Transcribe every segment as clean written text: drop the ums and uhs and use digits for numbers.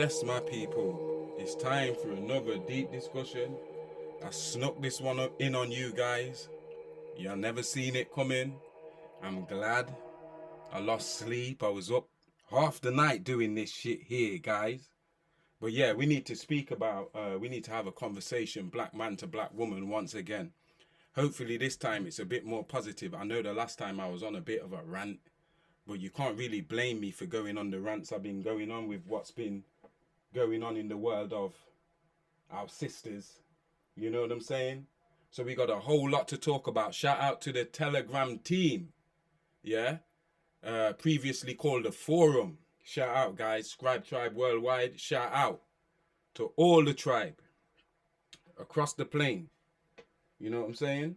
Yes, my people, it's time for another deep discussion. I snuck this one in on you guys. You've never seen it coming. I'm glad. I lost sleep. I was up half the night doing this shit here, guys. But yeah, we need to speak about, we need to have a conversation, black man to black woman, once again. Hopefully this time it's a bit more positive. I know the last time I was on a bit of a rant, but you can't really blame me for going on the rants I've been going on with what's been going on in the world of our sisters. You know what I'm saying? So we got a whole lot to talk about. Shout out to the Telegram team. Yeah? Previously called the Forum. Shout out, guys. Scribe Tribe Worldwide. Shout out to all the tribe across the plane. You know what I'm saying?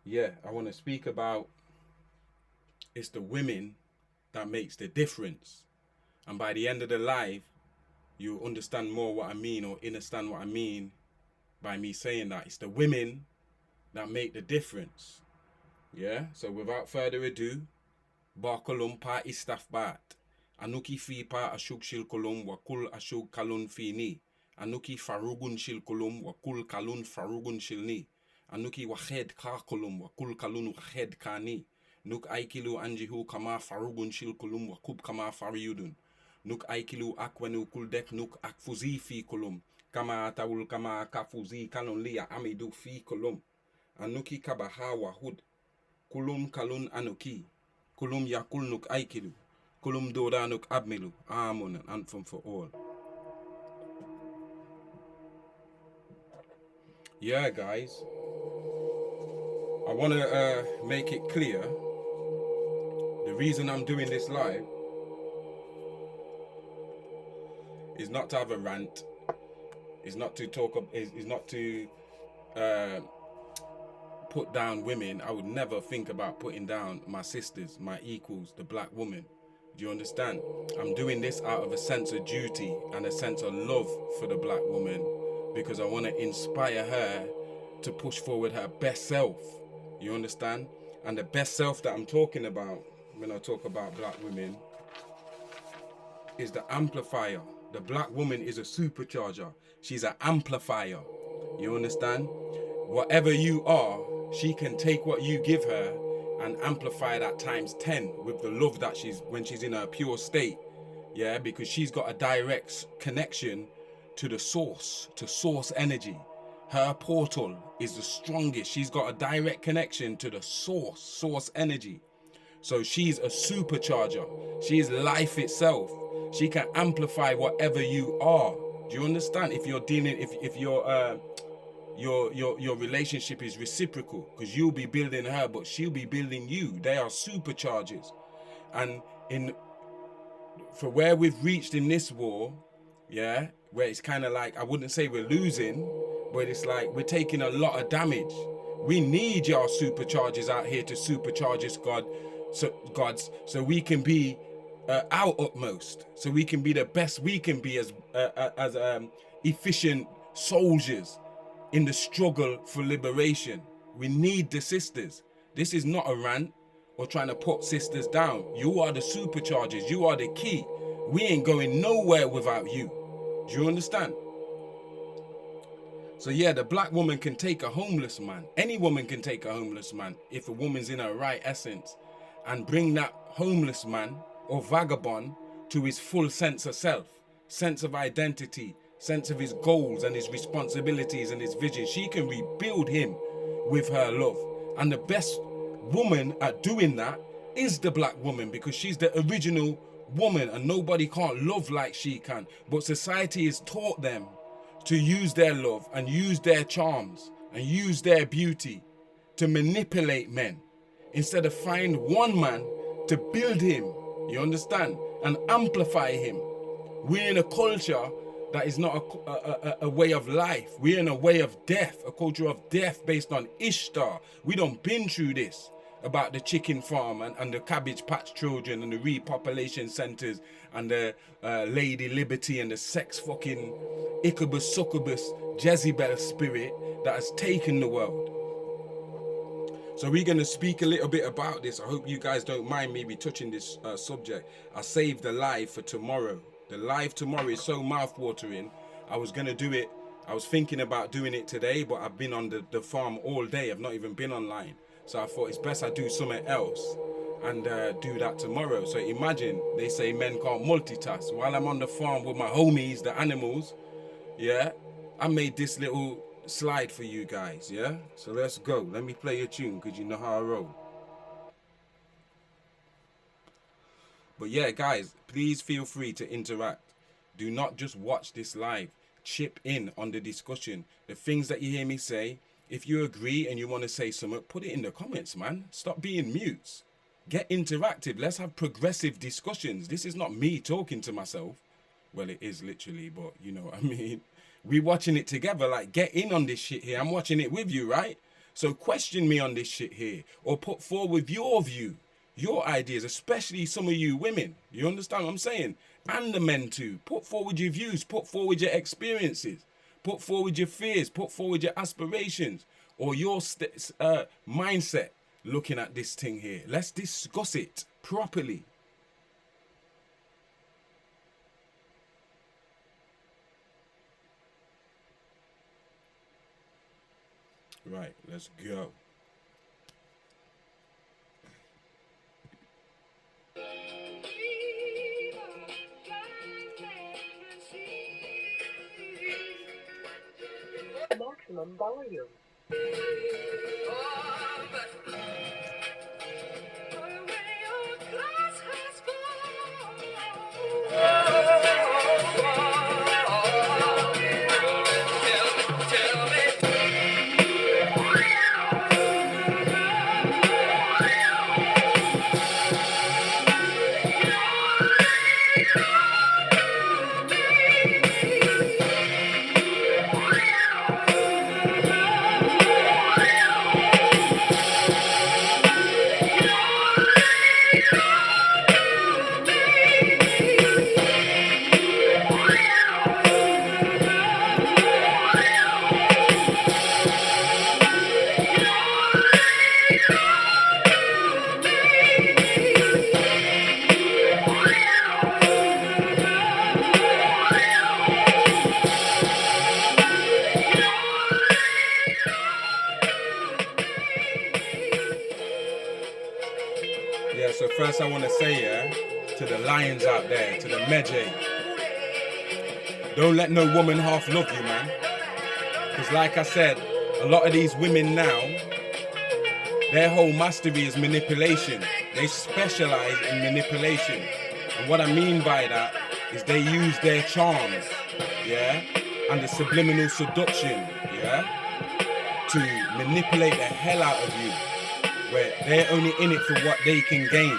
Yeah, I want to speak about it's the women that makes the difference. And by the end of the live, you understand more what I mean, or understand what I mean by me saying that. It's the women that make the difference. Yeah? So without further ado, Barkolum pa istaf bat. Anuki fi pa ashuk shil kolum wakul ashuk kalun fi ni. Anuki farugun shil kolum wakul kalun farugun shil ni. Anuki wahed ka kolum wakul kalun wahed ka ni. Nuk aikilu anjihu kama farugun shil kolum wakub kama fariyudun. Nuk aikilu akwenu kuldek nuk akfuzi fi kolum. Kama atawul kama kafuzi kalon liya amidu fi kolum. Anuki kabaha wahud. Kulum kalun anuki. Kulum yakul nuk aikilu. Kulum doda nuk abmilu. Amun, an anthem for all. Yeah, guys. I want to make it clear. The reason I'm doing this live is not to have a rant. Is not to talk. Is not to put down women. I would never think about putting down my sisters, my equals, the black woman. Do you understand? I'm doing this out of a sense of duty and a sense of love for the black woman, because I want to inspire her to push forward her best self. You understand? And the best self that I'm talking about when I talk about black women is the amplifier. The black woman is a supercharger. She's an amplifier. You understand? Whatever you are, she can take what you give her and amplify that times 10 with the love that when she's in her pure state. Yeah, because she's got a direct connection to the source, to source energy. Her portal is the strongest. She's got a direct connection to the source energy. So she's a supercharger. She's life itself. She can amplify whatever you are. Do you understand? If you're dealing, if your relationship is reciprocal, because you'll be building her, but she'll be building you. They are superchargers. And for where we've reached in this war, yeah, where it's kind of like, I wouldn't say we're losing, but it's like we're taking a lot of damage. We need y'all superchargers out here to supercharge us, gods, so we can be our utmost, so we can be the best we can be as efficient soldiers in the struggle for liberation. We need the sisters. This is not a rant or trying to put sisters down. You are the superchargers. You are the key. We ain't going nowhere without you. Do you understand? So yeah, the black woman can take a homeless man. Any woman can take a homeless man if a woman's in her right essence, and bring that homeless man or vagabond to his full sense of self, sense of identity, sense of his goals and his responsibilities and his vision. She can rebuild him with her love. And the best woman at doing that is the black woman, because she's the original woman and nobody can't love like she can. But society has taught them to use their love and use their charms and use their beauty to manipulate men, instead of find one man to build him, you understand, and amplify him. We're in a culture that is not a way of life. We're in a way of death, a culture of death based on Ishtar. We don't been through this about the chicken farm and the cabbage patch children and the repopulation centers and the Lady Liberty and the sex fucking Ichabus succubus Jezebel spirit that has taken the world. So we're going to speak a little bit about this. I hope you guys don't mind me touching this subject. I saved the live for tomorrow. The live tomorrow is so mouth-watering. I was going to do it. I was thinking about doing it today, but I've been on the farm all day. I've not even been online. So I thought it's best I do something else and do that tomorrow. So imagine, they say men can't multitask. While I'm on the farm with my homies, the animals, yeah, I made this little slide for you guys, yeah? So let's go. Let me play a tune because you know how I roll. But yeah, guys, please feel free to interact. Do not just watch this live. Chip in on the discussion. The things that you hear me say, if you agree and you want to say something, put it in the comments, man. Stop being mutes. Get interactive. Let's have progressive discussions. This is not me talking to myself. Well, it is literally, but you know what I mean. We watching it together. Like, get in on this shit here. I'm watching it with you, right? So question me on this shit here, or put forward your view, your ideas, especially some of you women. You understand what I'm saying? And the men too. Put forward your views, put forward your experiences, put forward your fears, put forward your aspirations, or your mindset looking at this thing here. Let's discuss it properly. Right, let's go. Maximum volume. Yeah, so first I want to say, yeah, to the lions out there, to the Medjay, don't let no woman half love you, man. Because like I said, a lot of these women now, their whole mastery is manipulation. They specialize in manipulation. And what I mean by that is they use their charms, yeah, and the subliminal seduction, yeah, to manipulate the hell out of you. Where they're only in it for what they can gain.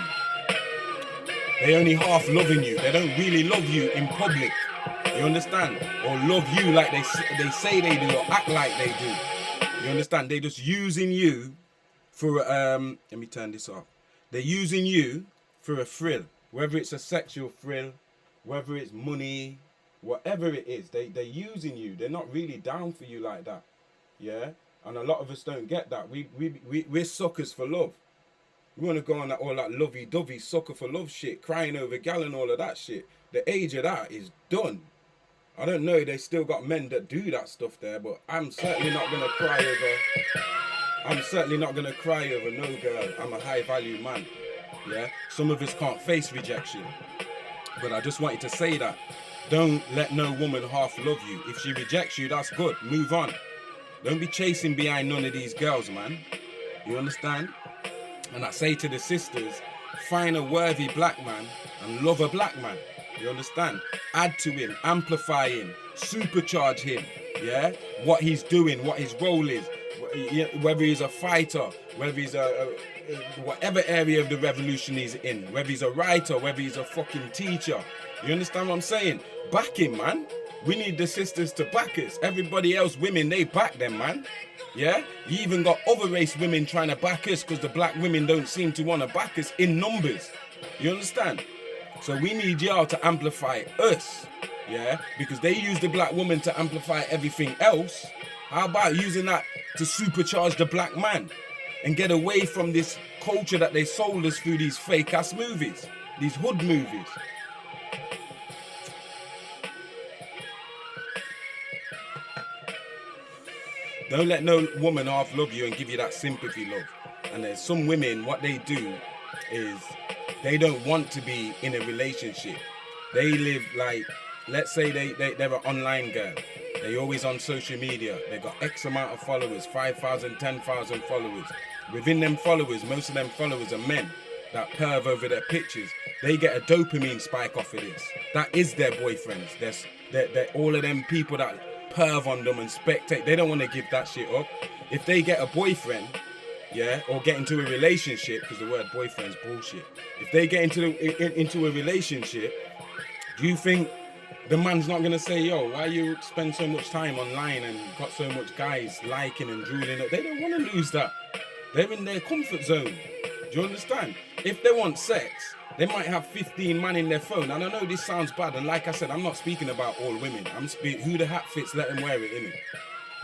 They only half loving you. They don't really love you in public. You understand? Or love you like they say they do, or act like they do. You understand? They're just using you for let me turn this off. They're using you for a thrill, whether it's a sexual thrill, whether it's money, whatever it is. They're using you. They're not really down for you like that. Yeah. And a lot of us don't get that. We're suckers for love. We want to go on that all that lovey-dovey sucker for love shit, crying over gal and all of that shit. The age of that is done. I don't know, they still got men that do that stuff there, but I'm certainly not going to cry over no girl. I'm a high-value man. Yeah? Some of us can't face rejection. But I just wanted to say that. Don't let no woman half love you. If she rejects you, that's good. Move on. Don't be chasing behind none of these girls, man. You understand? And I say to the sisters, find a worthy black man and love a black man. You understand? Add to him, amplify him, supercharge him. Yeah? What he's doing, what his role is. Whether he's a fighter, whether he's whatever area of the revolution he's in. Whether he's a writer, whether he's a fucking teacher. You understand what I'm saying? Back him, man. We need the sisters to back us. Everybody else, women, they back them, man. Yeah? You even got other race women trying to back us because the black women don't seem to want to back us in numbers. You understand? So we need y'all to amplify us. Yeah? Because they use the black woman to amplify everything else. How about using that to supercharge the black man and get away from this culture that they sold us through these fake ass movies, these hood movies? Don't let no woman half love you and give you that sympathy love. And there's some women, what they do is they don't want to be in a relationship. They live like, let's say they're an online girl. They always on social media. They got X amount of followers, 5,000, 10,000 followers. Within them followers, most of them followers are men that perv over their pictures. They get a dopamine spike off of this. That is their boyfriends. They're all of them people that perv on them and spectate. They don't want to give that shit up. If they get a boyfriend, yeah, or get into a relationship, because the word boyfriend's bullshit. If they get into a relationship, do you think the man's not gonna say, yo, why you spend so much time online and got so much guys liking and drooling it? They don't want to lose that. They're in their comfort zone. Do you understand? If they want sex, they might have 15 man in their phone. And I know this sounds bad, and like I said, I'm not speaking about all women. I'm speaking who the hat fits, let them wear it, innit?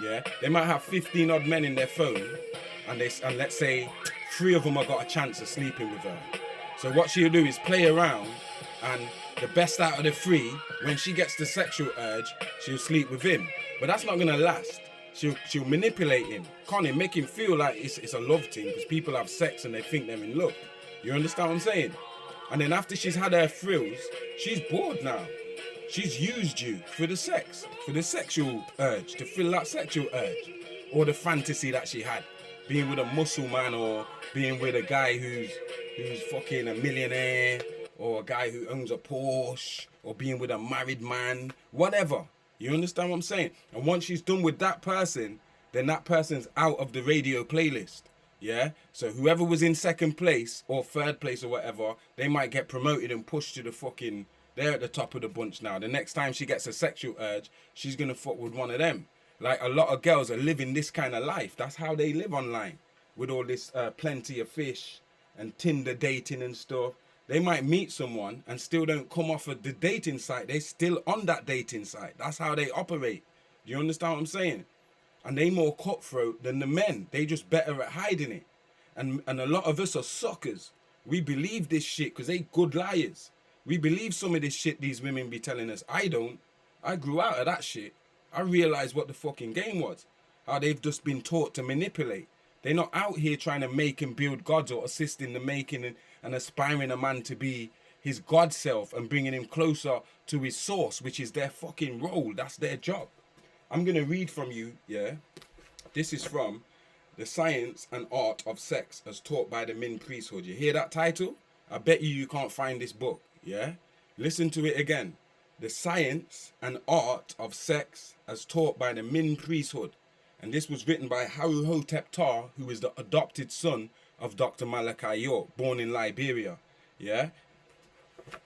Yeah, they might have 15 odd men in their phone, and let's say 3 of them have got a chance of sleeping with her. So what she'll do is play around, and the best out of the 3, when she gets the sexual urge, she'll sleep with him. But that's not gonna last. She'll manipulate him, make him feel like it's a love thing, because people have sex and they think they're in love. You understand what I'm saying? And then after she's had her thrills, she's bored now. She's used you for the sex, for the sexual urge, to fill that sexual urge, or the fantasy that she had, being with a muscle man, or being with a guy who's fucking a millionaire, or a guy who owns a Porsche, or being with a married man, whatever. You understand what I'm saying? And once she's done with that person, then that person's out of the radio playlist. Yeah? So whoever was in second place or third place or whatever, they might get promoted and pushed to the fucking... They're at the top of the bunch now. The next time she gets a sexual urge, she's going to fuck with one of them. Like, a lot of girls are living this kind of life. That's how they live online. With all this plenty of fish and Tinder dating and stuff. They might meet someone and still don't come off of the dating site. They're still on that dating site. That's how they operate. Do you understand what I'm saying? And they more cutthroat than the men. They just better at hiding it. And a lot of us are suckers. We believe this shit because they good liars. We believe some of this shit these women be telling us. I don't. I grew out of that shit. I realized what the fucking game was. How they've just been taught to manipulate. They're not out here trying to make and build gods or assist in the making and aspiring a man to be his God self and bringing him closer to his source, which is their fucking role. That's their job. I'm going to read from you, yeah? This is from The Science and Art of Sex as Taught by the Min Priesthood. You hear that title? I bet you can't find this book, yeah? Listen to it again. The Science and Art of Sex as Taught by the Min Priesthood. And this was written by Haruhotep Tar, who is the adopted son of Dr. Malachi York, born in Liberia. Yeah?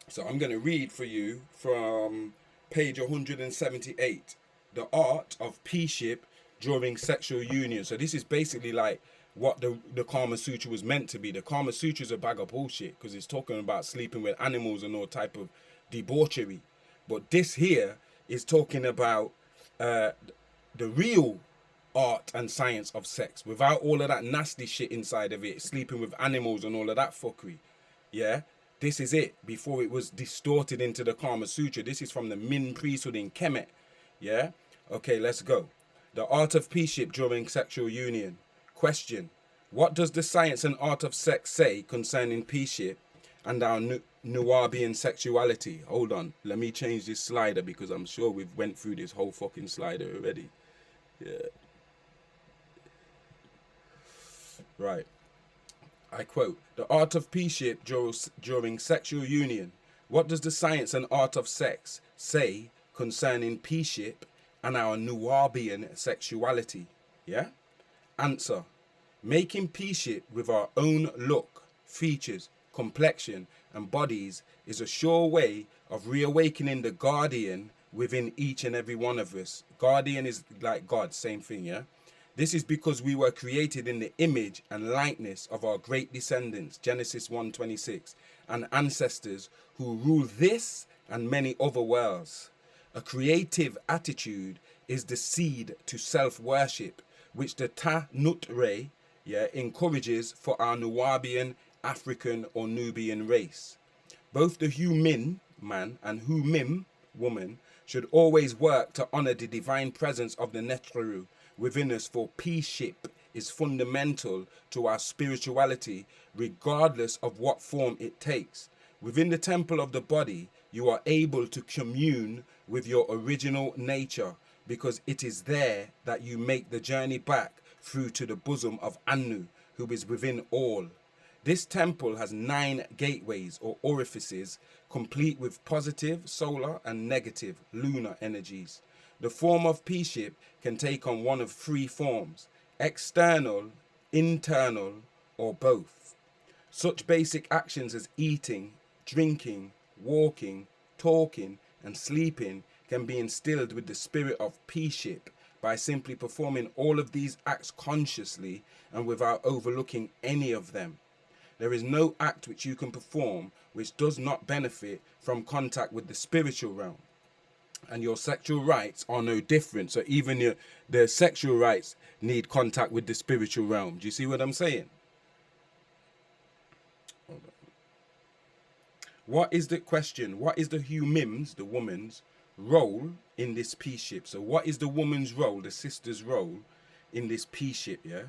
So I'm going to read for you from page 178. The Art of P-ship during sexual union. So this is basically like what the Kama Sutra was meant to be. The Kama Sutra is a bag of bullshit because it's talking about sleeping with animals and all type of debauchery. But this here is talking about the real art and science of sex without all of that nasty shit inside of it, sleeping with animals and all of that fuckery. Yeah, this is it before it was distorted into the Kama Sutra. This is from the Min priesthood in Kemet. Yeah, okay, let's go. The art of P-ship during sexual union. Question: what does the science and art of sex say concerning P-ship and our Nubian sexuality? Hold on, let me change this slider because I'm sure we've went through this whole fucking slider already. Yeah. Right. I quote, the art of P-ship during sexual union. What does the science and art of sex say concerning P-ship and our Nubian sexuality? Yeah? Answer. Making P-ship with our own look, features, complexion and bodies is a sure way of reawakening the guardian within each and every one of us. Guardian is like God, same thing, yeah? This is because we were created in the image and likeness of our great descendants, Genesis 1:26, and ancestors who rule this and many other worlds. A creative attitude is the seed to self-worship, which the Ta-Nut-Re encourages for our Nubian, African or Nubian race. Both the Hu-Min man and Hu-Mim woman should always work to honor the divine presence of the Netru within us for peaceship is fundamental to our spirituality, regardless of what form it takes. Within the temple of the body, you are able to commune with your original nature, because it is there that you make the journey back through to the bosom of Anu, who is within all. This temple has 9 gateways or orifices, complete with positive, solar, and negative, lunar energies. The form of peaceship can take on one of 3 forms: external, internal, or both. Such basic actions as eating, drinking, walking, talking, and sleeping can be instilled with the spirit of peaceship by simply performing all of these acts consciously and without overlooking any of them. There is no act which you can perform which does not benefit from contact with the spiritual realm. And your sexual rights are no different. So even the sexual rights need contact with the spiritual realm. Do you see what I'm saying? What is the question? What is the humim's, the woman's, role in this peaceship? So what is the woman's role, the sister's role in this peaceship, yeah?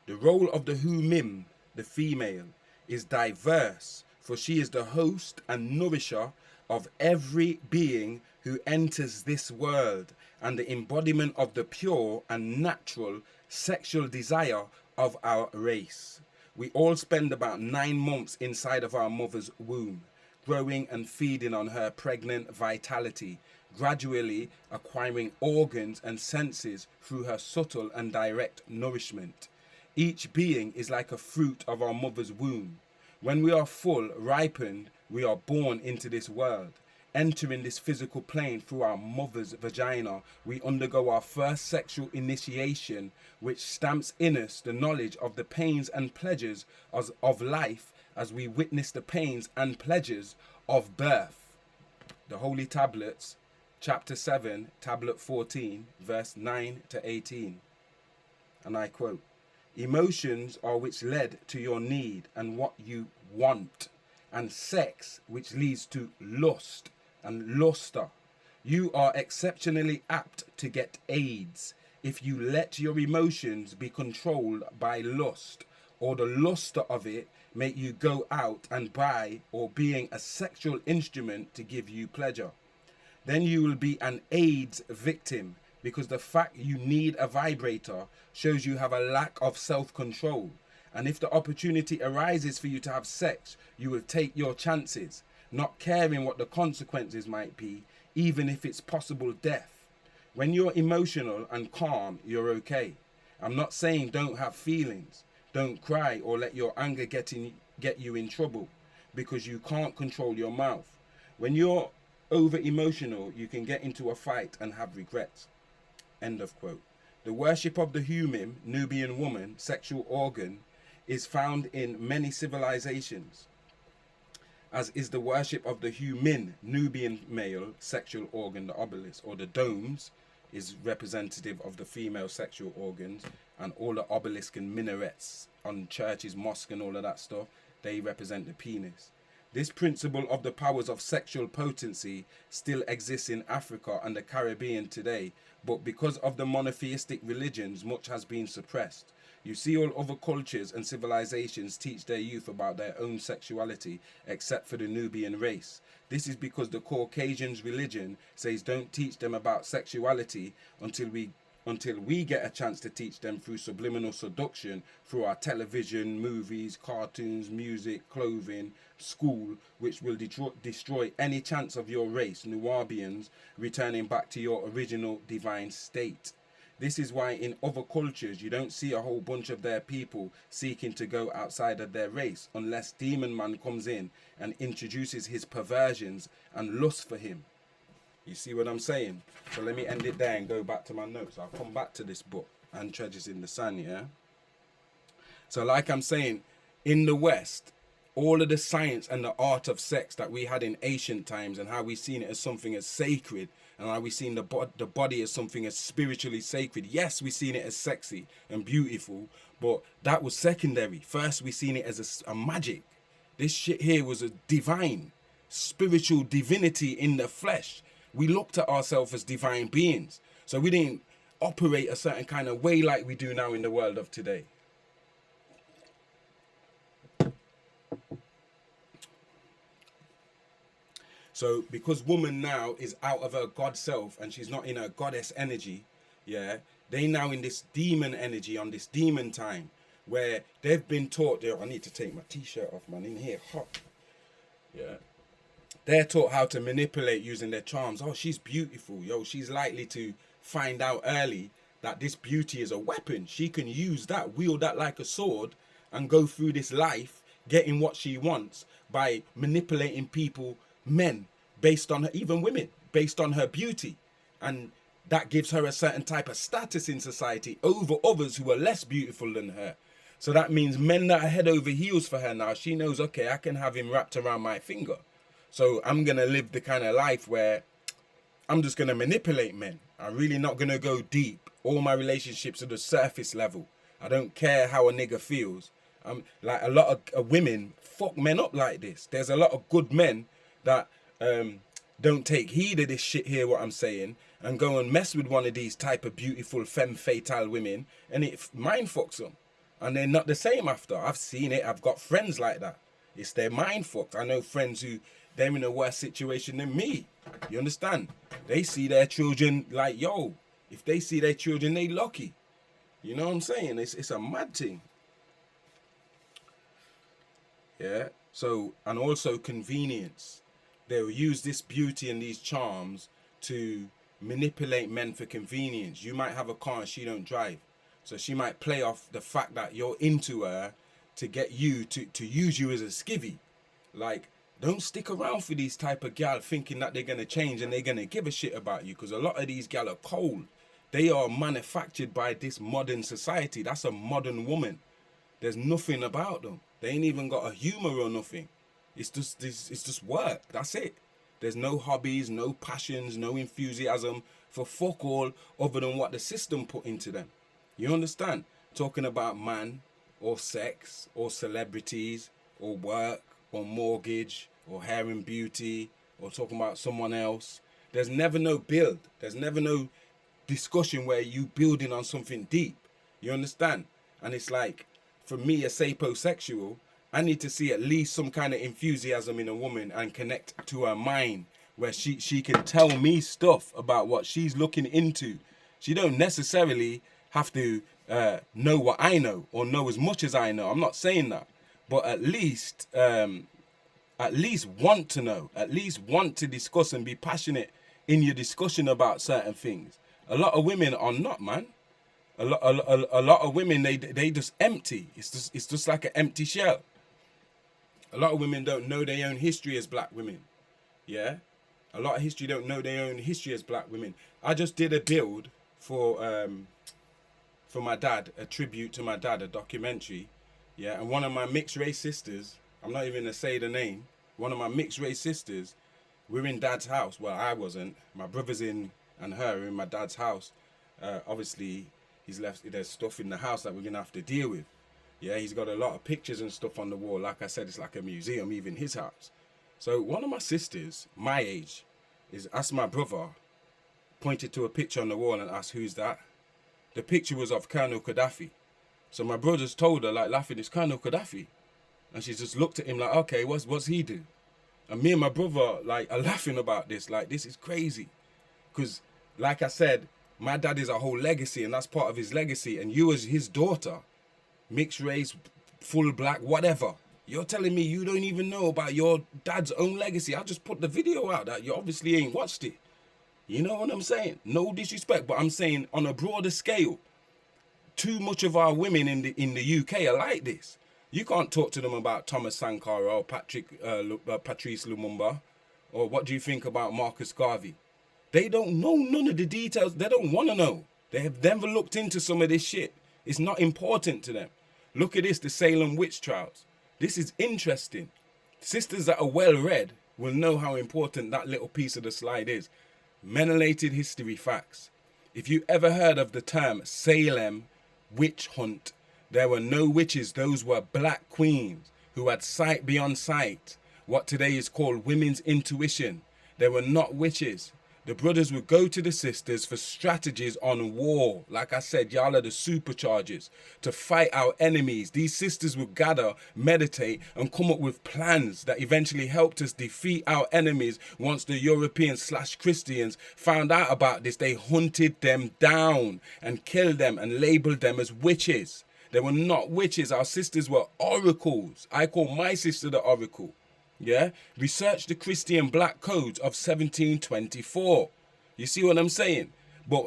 The role of the humim, the female, is diverse, for she is the host and nourisher of every being who enters this world, and the embodiment of the pure and natural sexual desire of our race. We all spend about 9 months inside of our mother's womb, growing and feeding on her pregnant vitality, gradually acquiring organs and senses through her subtle and direct nourishment. Each being is like a fruit of our mother's womb. When we are full, ripened, we are born into this world. Entering this physical plane through our mother's vagina, we undergo our first sexual initiation, which stamps in us the knowledge of the pains and pleasures of life, as we witness the pains and pleasures of birth. The Holy Tablets, chapter 7, tablet 14, verse 9 to 18. And I quote, "Emotions are which led to your need and what you want, and sex which leads to lust and luster. You are exceptionally apt to get AIDS if you let your emotions be controlled by lust, or the luster of it make you go out and buy or being a sexual instrument to give you pleasure. Then you will be an AIDS victim, because the fact you need a vibrator shows you have a lack of self-control. And if the opportunity arises for you to have sex, you will take your chances, not caring what the consequences might be, even if it's possible death. When you're emotional and calm, you're okay. I'm not saying don't have feelings. Don't cry or let your anger get you in trouble, because you can't control your mouth. When you're over emotional, you can get into a fight and have regrets." End of quote. The worship of the humim, Nubian woman, sexual organ, is found in many civilizations, as is the worship of the humin, Nubian male, sexual organ, the obelisk, or the domes, is representative of the female sexual organs, and all the obelisk and minarets on churches, mosque and all of that stuff, they represent the penis. This principle of the powers of sexual potency still exists in Africa and the Caribbean today, but because of the monotheistic religions, much has been suppressed. You see, all other cultures and civilizations teach their youth about their own sexuality, except for the Nubian race. This is because the Caucasians' religion says don't teach them about sexuality until we get a chance to teach them through subliminal seduction, through our television, movies, cartoons, music, clothing, school, which will destroy any chance of your race, Nubians, returning back to your original divine state. This is why in other cultures you don't see a whole bunch of their people seeking to go outside of their race, unless Demon Man comes in and introduces his perversions and lust for him. You see what I'm saying? So let me end it there and go back to my notes. I'll come back to this book, and Treasures in the Sun, yeah? So like I'm saying, in the West, all of the science and the art of sex that we had in ancient times, and how we seen it as something as sacred, and how we seen the body as something as spiritually sacred. Yes, we seen it as sexy and beautiful, but that was secondary. First, we seen it as a magic. This shit here was a divine, spiritual divinity in the flesh. We looked at ourselves as divine beings. So we didn't, operate a certain kind of way like we do now in the world of today. So because woman now is out of her God self and she's not in her goddess energy, yeah, they now in this demon energy, on this demon time, where they've been taught, I need to take my t-shirt off, man, in here, hot. Yeah. They're taught how to manipulate using their charms. Oh, she's beautiful. Yo, she's likely to find out early that this beauty is a weapon. She can use that, wield that like a sword, and go through this life getting what she wants by manipulating people, men, based on her, even women, based on her beauty. And that gives her a certain type of status in society over others who are less beautiful than her. So that means men that are head over heels for her now, she knows, okay, I can have him wrapped around my finger. So I'm going to live the kind of life where I'm just going to manipulate men. I'm really not going to go deep. All my relationships are the surface level. I don't care how a nigga feels. Like a lot of women fuck men up like this. There's a lot of good men that don't take heed of this shit here, what I'm saying, and go and mess with one of these type of beautiful femme fatale women, and it mind fucks them. And they're not the same after. I've seen it. I've got friends like that. It's their mind fucked. I know friends who, they're in a worse situation than me. You understand? They see their children like, yo, if they see their children, they lucky. You know what I'm saying? It's a mad thing. Yeah. So, and also convenience. They'll use this beauty and these charms to manipulate men for convenience. You might have a car and she don't drive. So she might play off the fact that you're into her to get you to use you as a skivvy. Like, don't stick around for these type of gal thinking that they're going to change and they're going to give a shit about you, because a lot of these gal are cold. They are manufactured by this modern society. That's a modern woman. There's nothing about them. They ain't even got a humor or nothing. It's just work. That's it. There's no hobbies, no passions, no enthusiasm for fuck all other than what the system put into them. You understand? Talking about man or sex or celebrities or work or mortgage or hair and beauty or talking about someone else. There's never no build. There's never no discussion where you building on something deep. You understand? And it's like, for me, a sapiosexual, I need to see at least some kind of enthusiasm in a woman and connect to her mind where she can tell me stuff about what she's looking into. She don't necessarily have to know what I know or know as much as I know. I'm not saying that, but at least want to know, at least want to discuss and be passionate in your discussion about certain things. A lot of women are not, man. A lot of women, they just empty. It's just like an empty shell. A lot of women don't know their own history as black women. Yeah? A lot of history don't know their own history as black women. I just did a build for my dad, a tribute to my dad, a documentary. Yeah, and one of my mixed race sisters, I'm not even gonna say the name, one of my mixed race sisters, we're in dad's house. Well, I wasn't. My brother's in and her are in my dad's house. Obviously, he's left, there's stuff in the house that we're gonna have to deal with. Yeah, he's got a lot of pictures and stuff on the wall. Like I said, it's like a museum, even his house. So one of my sisters, my age, asked my brother, pointed to a picture on the wall and asked, who's that? The picture was of Colonel Gaddafi. So my brother's told her, like, laughing, it's Colonel Gaddafi. And she just looked at him like, okay, what's he do? And me and my brother, like, are laughing about this. Like, this is crazy. Because, like I said, my dad is a whole legacy, and that's part of his legacy. And you as his daughter, mixed race, full black, whatever, you're telling me you don't even know about your dad's own legacy. I just put the video out that you obviously ain't watched it. You know what I'm saying? No disrespect, but I'm saying on a broader scale, too much of our women in the UK are like this. You can't talk to them about Thomas Sankara or Patrice Lumumba, or what do you think about Marcus Garvey? They don't know none of the details. They don't want to know. They have never looked into some of this shit. It's not important to them. Look at this, the Salem witch trials. This is interesting. Sisters that are well read will know how important that little piece of the slide is. Melanated history facts. If you ever heard of the term Salem witch hunt, there were no witches. Those were black queens who had sight beyond sight. What today is called women's intuition. They were not witches. The brothers would go to the sisters for strategies on war. Like I said, y'all are the superchargers to fight our enemies. These sisters would gather, meditate, and come up with plans that eventually helped us defeat our enemies. Once the Europeans/Christians found out about this, they hunted them down and killed them and labeled them as witches. They were not witches. Our sisters were oracles. I call my sister the oracle. Yeah, research the Christian black codes of 1724. You see what I'm saying? But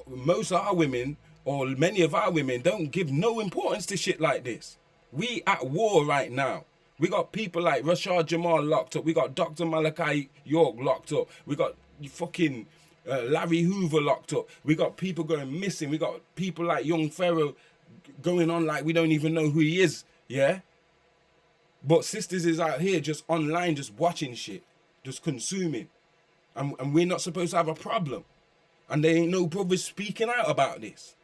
most of our women, or many of our women, don't give no importance to shit like this. We at war right now. We got people like Rashad Jamal locked up. We got Dr. Malachi York locked up. We got fucking Larry Hoover locked up. We got people going missing. We got people like Young Pharaoh going on like we don't even know who he is. Yeah. But sisters is out here just online, just watching shit, just consuming. And we're not supposed to have a problem. And there ain't no brothers speaking out about this.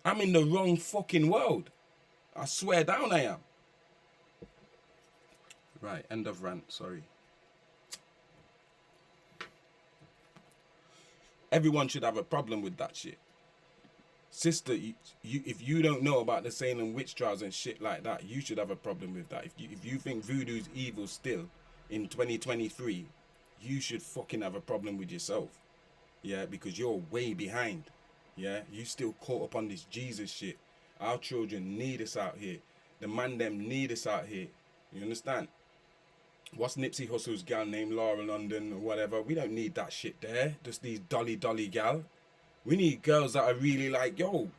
I'm in the wrong fucking world. I swear down I am. Right, end of rant, sorry. Everyone should have a problem with that shit. Sister, if you don't know about the Salem witch trials and shit like that, you should have a problem with that. If you think voodoo's evil still in 2023, you should fucking have a problem with yourself. Yeah, because you're way behind. Yeah, you still caught up on this Jesus shit. Our children need us out here. The man them need us out here. You understand? What's Nipsey Hussle's gal named Laura London or whatever? We don't need that shit there. Just these dolly gal. We need girls that are really like, yo,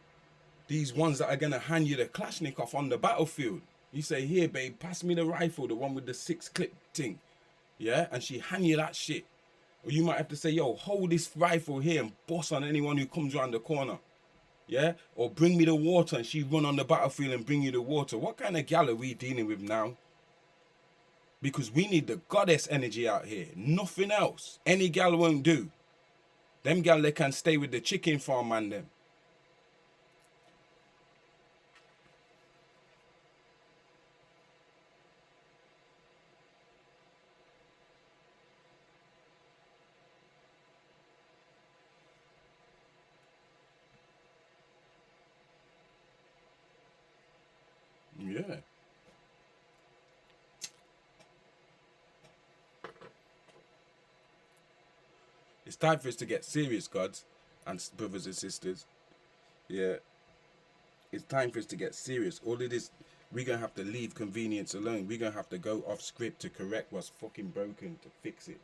these ones that are going to hand you the Kalashnikov on the battlefield. You say, here, babe, pass me the rifle, the one with the 6-clip thing. Yeah? And she hand you that shit. Or you might have to say, yo, hold this rifle here and boss on anyone who comes around the corner. Yeah? Or bring me the water, and she run on the battlefield and bring you the water. What kind of gal are we dealing with now? Because we need the goddess energy out here. Nothing else. Any gal won't do. Them gal, they can stay with the chicken farm and them. Yeah. It's time for us to get serious, gods and brothers and sisters. Yeah. It's time for us to get serious. All of this, we're going to have to leave convenience alone. We're going to have to go off script to correct what's fucking broken, to fix it.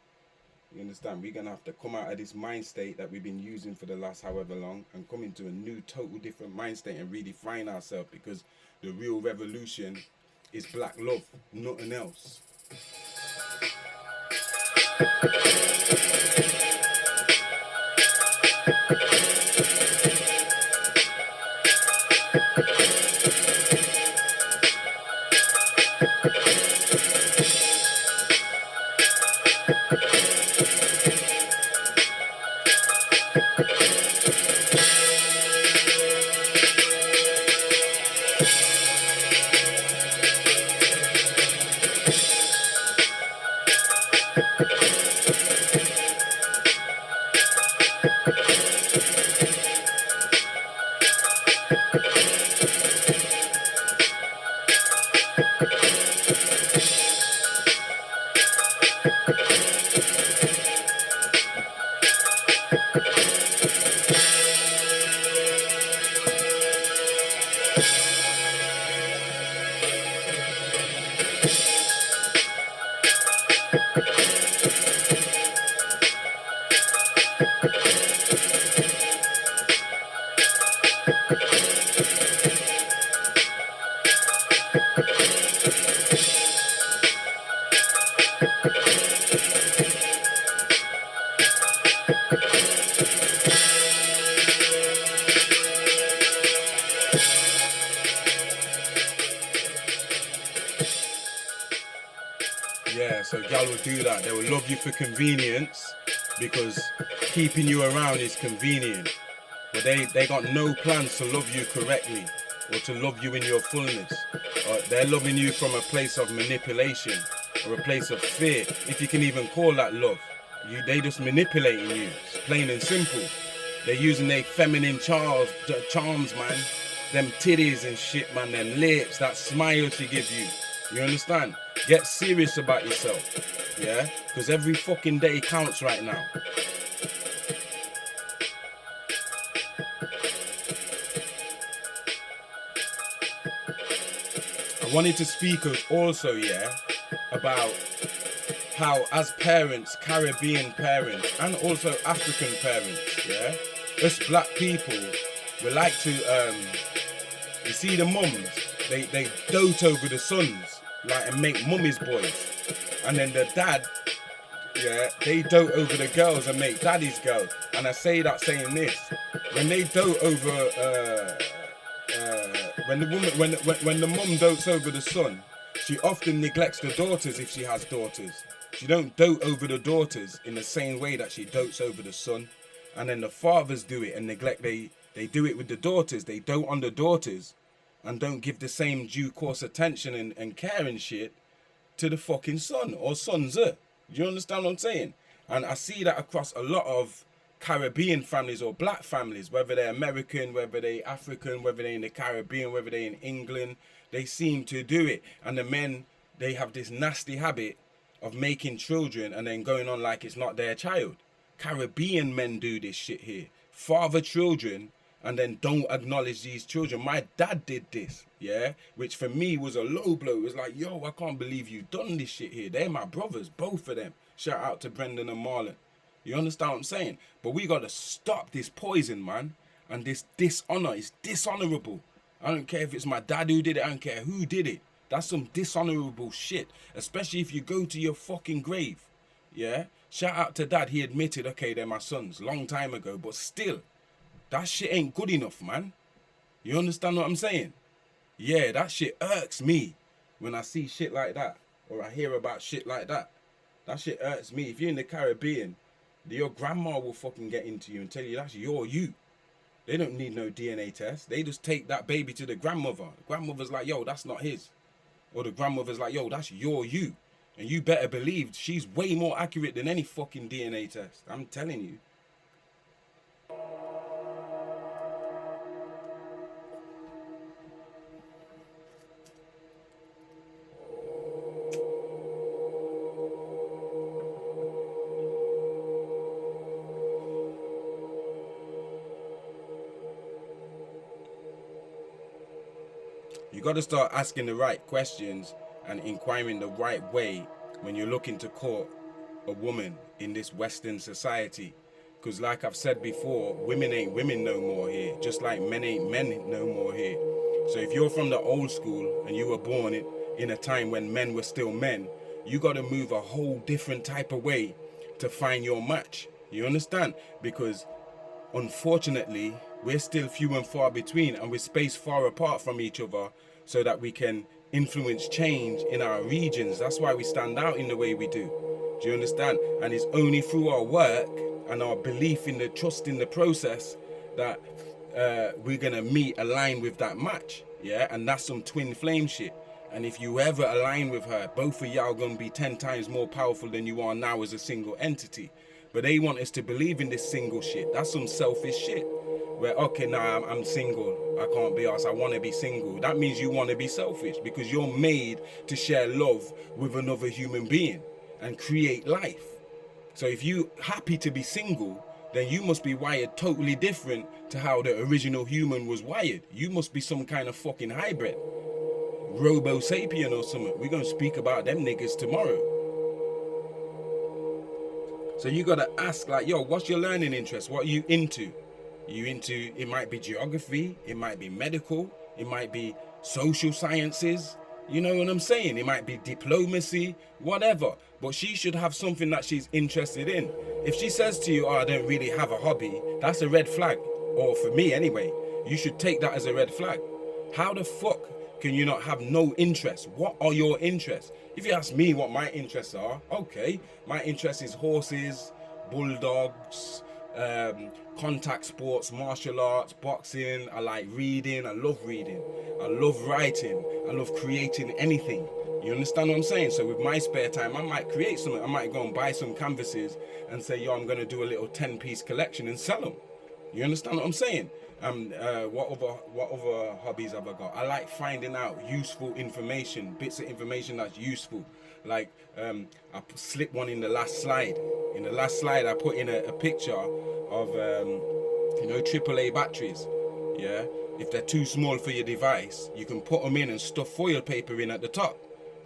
You understand? We're going to have to come out of this mind state that we've been using for the last however long and come into a new, total different mind state and redefine ourselves, because the real revolution is black love, nothing else. Yeah, so gal will do that. They will love you for convenience because keeping you around is convenient. But they got no plans to love you correctly or to love you in your fullness. They're loving you from a place of manipulation or a place of fear, if you can even call that love. They just manipulating you, plain and simple. They're using their feminine charms, man. Them titties and shit, man. Them lips, that smile she gives you. You understand? Get serious about yourself, yeah? Because every fucking day counts right now. I wanted to speak also, yeah, about how as parents, Caribbean parents, and also African parents, yeah, us black people, we like to, you see the mums, they dote over the sons, like, and make mummies boys. And then the dad, yeah, they dote over the girls and make daddy's girls. And I say that saying this, when they dote over, when the mum dotes over the son, she often neglects the daughters if she has daughters. She don't dote over the daughters in the same way that she dotes over the son. And then the fathers do it and neglect, they do it with the daughters. They dote on the daughters and don't give the same due course attention and care and shit to the fucking son or sons. Do you understand what I'm saying? And I see that across a lot of Caribbean families or black families, whether they're American, whether they're African, whether they're in the Caribbean, whether they're in England, they seem to do it. And the men, they have this nasty habit of making children and then going on like it's not their child. Caribbean men do this shit here. Father children and then don't acknowledge these children. My dad did this, yeah? Which for me was a low blow. It was like, yo, I can't believe you done this shit here. They're my brothers, both of them. Shout out to Brendan and Marlon. You understand what I'm saying? But we got to stop this poison, man. And this dishonor is dishonorable. I don't care if it's my dad who did it. I don't care who did it. That's some dishonorable shit. Especially if you go to your fucking grave. Yeah? Shout out to dad. He admitted, okay, they're my sons. Long time ago. But still, that shit ain't good enough, man. You understand what I'm saying? Yeah, that shit irks me when I see shit like that. Or I hear about shit like that. That shit irks me. If you're in the Caribbean, your grandma will fucking get into you and tell you that's your you. They don't need no DNA test. They just take that baby to the grandmother. The grandmother's like, yo, that's not his. Or the grandmother's like, yo, that's your you. And you better believe she's way more accurate than any fucking DNA test. I'm telling you. You got to start asking the right questions and inquiring the right way when you're looking to court a woman in this Western society. Because like I've said before, women ain't women no more here, just like men ain't men no more here. So if you're from the old school and you were born in a time when men were still men, you got to move a whole different type of way to find your match. You understand? Because unfortunately, we're still few and far between, and we're spaced far apart from each other so that we can influence change in our regions. That's why we stand out in the way we do. Do you understand? And it's only through our work and our belief in the trust in the process that we're going to align with that match. Yeah? And that's some twin flame shit. And if you ever align with her, both of y'all going to be 10 times more powerful than you are now as a single entity. But they want us to believe in this single shit. That's some selfish shit. Where, okay, nah, I'm single. I can't be asked. I want to be single. That means you want to be selfish because you're made to share love with another human being and create life. So if you're happy to be single, then you must be wired totally different to how the original human was wired. You must be some kind of fucking hybrid. Robo sapien or something. We're going to speak about them niggas tomorrow. So you got to ask, like, yo, what's your learning interest? What are you into? You into, it might be geography, it might be medical, it might be social sciences, you know what I'm saying? It might be diplomacy, whatever. But she should have something that she's interested in. If she says to you, oh, I don't really have a hobby, that's a red flag. Or for me anyway, you should take that as a red flag. How the fuck can you not have no interest? What are your interests? If you ask me what my interests are, okay, my interest is horses, bulldogs, contact sports, martial arts, boxing. I like reading. I love reading. I love writing. I love creating anything. You understand what I'm saying? So with my spare time, I might create something. I might go and buy some canvases and say, yo, I'm going to do a little 10-piece collection and sell them. You understand what I'm saying? What other hobbies have I got? I like finding out useful information, bits of information that's useful. Like I slipped one in the last slide. In the last slide, I put in a picture of AAA batteries. Yeah, if they're too small for your device, you can put them in and stuff foil paper in at the top,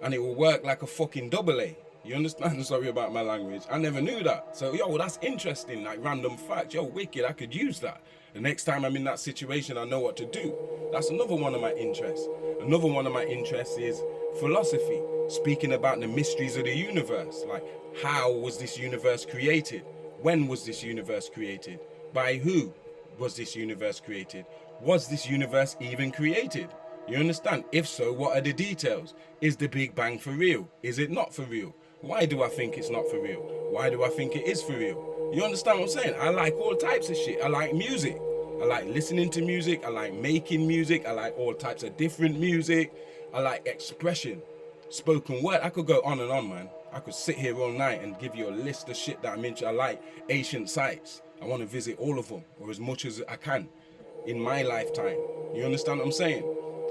and it will work like a fucking AA. You understand? Sorry about my language. I never knew that. So, yo, that's interesting. Like random fact. Yo, wicked. I could use that. The next time I'm in that situation, I know what to do. That's another one of my interests. Another one of my interests is philosophy. Speaking about the mysteries of the universe. Like, how was this universe created? When was this universe created? By who was this universe created? Was this universe even created? You understand? If so, what are the details? Is the Big Bang for real? Is it not for real? Why do I think it's not for real? Why do I think it is for real? You understand what I'm saying? I like all types of shit. I like music. I like listening to music. I like making music. I like all types of different music. I like expression. Spoken word. I could go on and on, man. I could sit here all night and give you a list of shit that I'm into. I like ancient sites. I want to visit all of them, or as much as I can in my lifetime. You understand what I'm saying?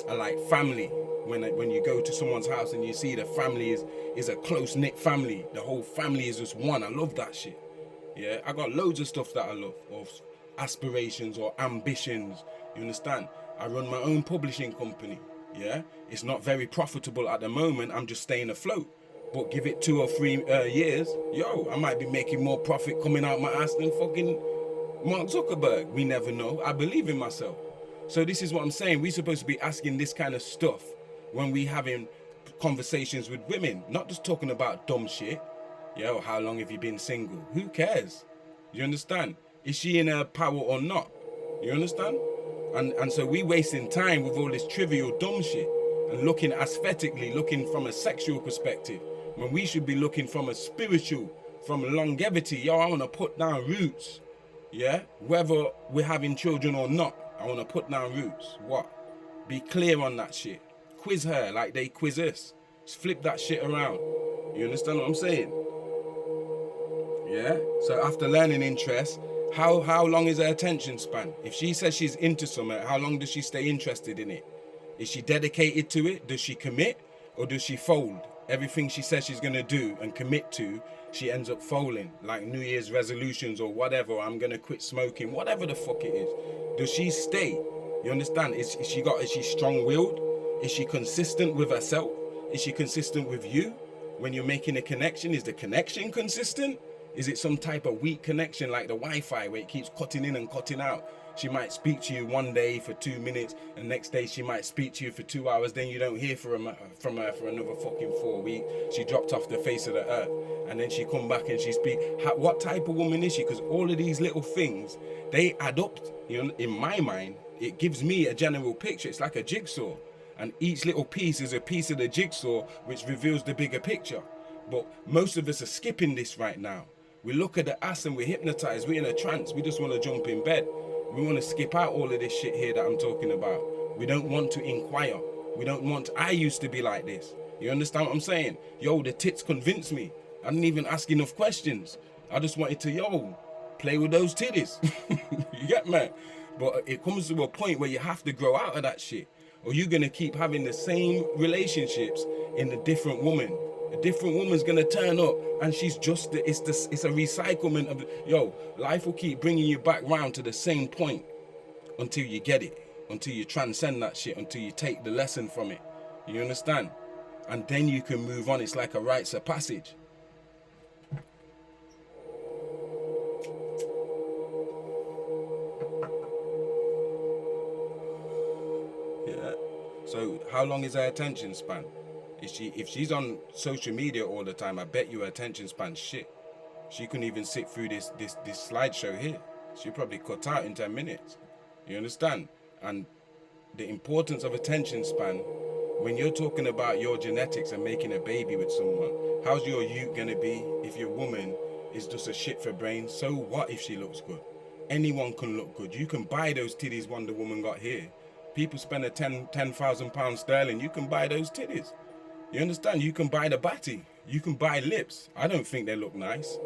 I like family. When you go to someone's house and you see the family is a close-knit family. The whole family is just one. I love that shit. Yeah, I got loads of stuff that I love, of aspirations or ambitions. You understand? I run my own publishing company. Yeah, it's not very profitable at the moment. I'm just staying afloat. But give it 2 or 3 years, yo, I might be making more profit coming out my ass than fucking Mark Zuckerberg. We never know. I believe in myself. So this is what I'm saying. We're supposed to be asking this kind of stuff when we having conversations with women, not just talking about dumb shit. Yo, how long have you been single? Who cares? You understand? Is she in her power or not? You understand? And so we wasting time with all this trivial dumb shit and looking aesthetically, looking from a sexual perspective, when we should be looking from a spiritual, from longevity. Yo, I want to put down roots. Yeah? Whether we're having children or not, I want to put down roots. What? Be clear on that shit. Quiz her like they quiz us. Just flip that shit around. You understand what I'm saying? Yeah? So after learning interest, how long is her attention span? If she says she's into something, how long does she stay interested in it? Is she dedicated to it? Does she commit? Or does she fold? Everything she says she's going to do and commit to, she ends up folding. Like New Year's resolutions or whatever. I'm going to quit smoking. Whatever the fuck it is. Does she stay? You understand? Is she strong-willed? Is she consistent with herself? Is she consistent with you? When you're making a connection, is the connection consistent? Is it some type of weak connection like the Wi-Fi where it keeps cutting in and cutting out? She might speak to you one day for 2 minutes, and next day she might speak to you for 2 hours, then you don't hear from her for another fucking 4 weeks. She dropped off the face of the earth, and then she come back and she speak. What type of woman is she? Because all of these little things, they add up. You know, in my mind, it gives me a general picture. It's like a jigsaw, and each little piece is a piece of the jigsaw which reveals the bigger picture. But most of us are skipping this right now. We look at the ass and we're hypnotized. We're in a trance. We just want to jump in bed. We want to skip out all of this shit here that I'm talking about. We don't want to inquire. We don't want I used to be like this. You understand what I'm saying? Yo, the tits convinced me. I didn't even ask enough questions. I just wanted to, play with those titties. You get me? But it comes to a point where you have to grow out of that shit. Or you're going to keep having the same relationships in a different woman. A different woman's going to turn up and she's just, it's a recyclement of, life will keep bringing you back round to the same point until you get it, until you transcend that shit, until you take the lesson from it. You understand? And then you can move on. It's like a rites of passage. Yeah. So how long is her attention span? If she's on social media all the time, I bet you her attention span shit. She couldn't even sit through this slideshow here. She probably cut out in 10 minutes. You understand? And the importance of attention span, when you're talking about your genetics and making a baby with someone, how's your youth gonna be if your woman is just a shit for brains. So what if she looks good? Anyone can look good. You can buy those titties Wonder Woman got here. People spend a £10,000 sterling. You can buy those titties. You understand? You can buy the batty. You can buy lips. I don't think they look nice.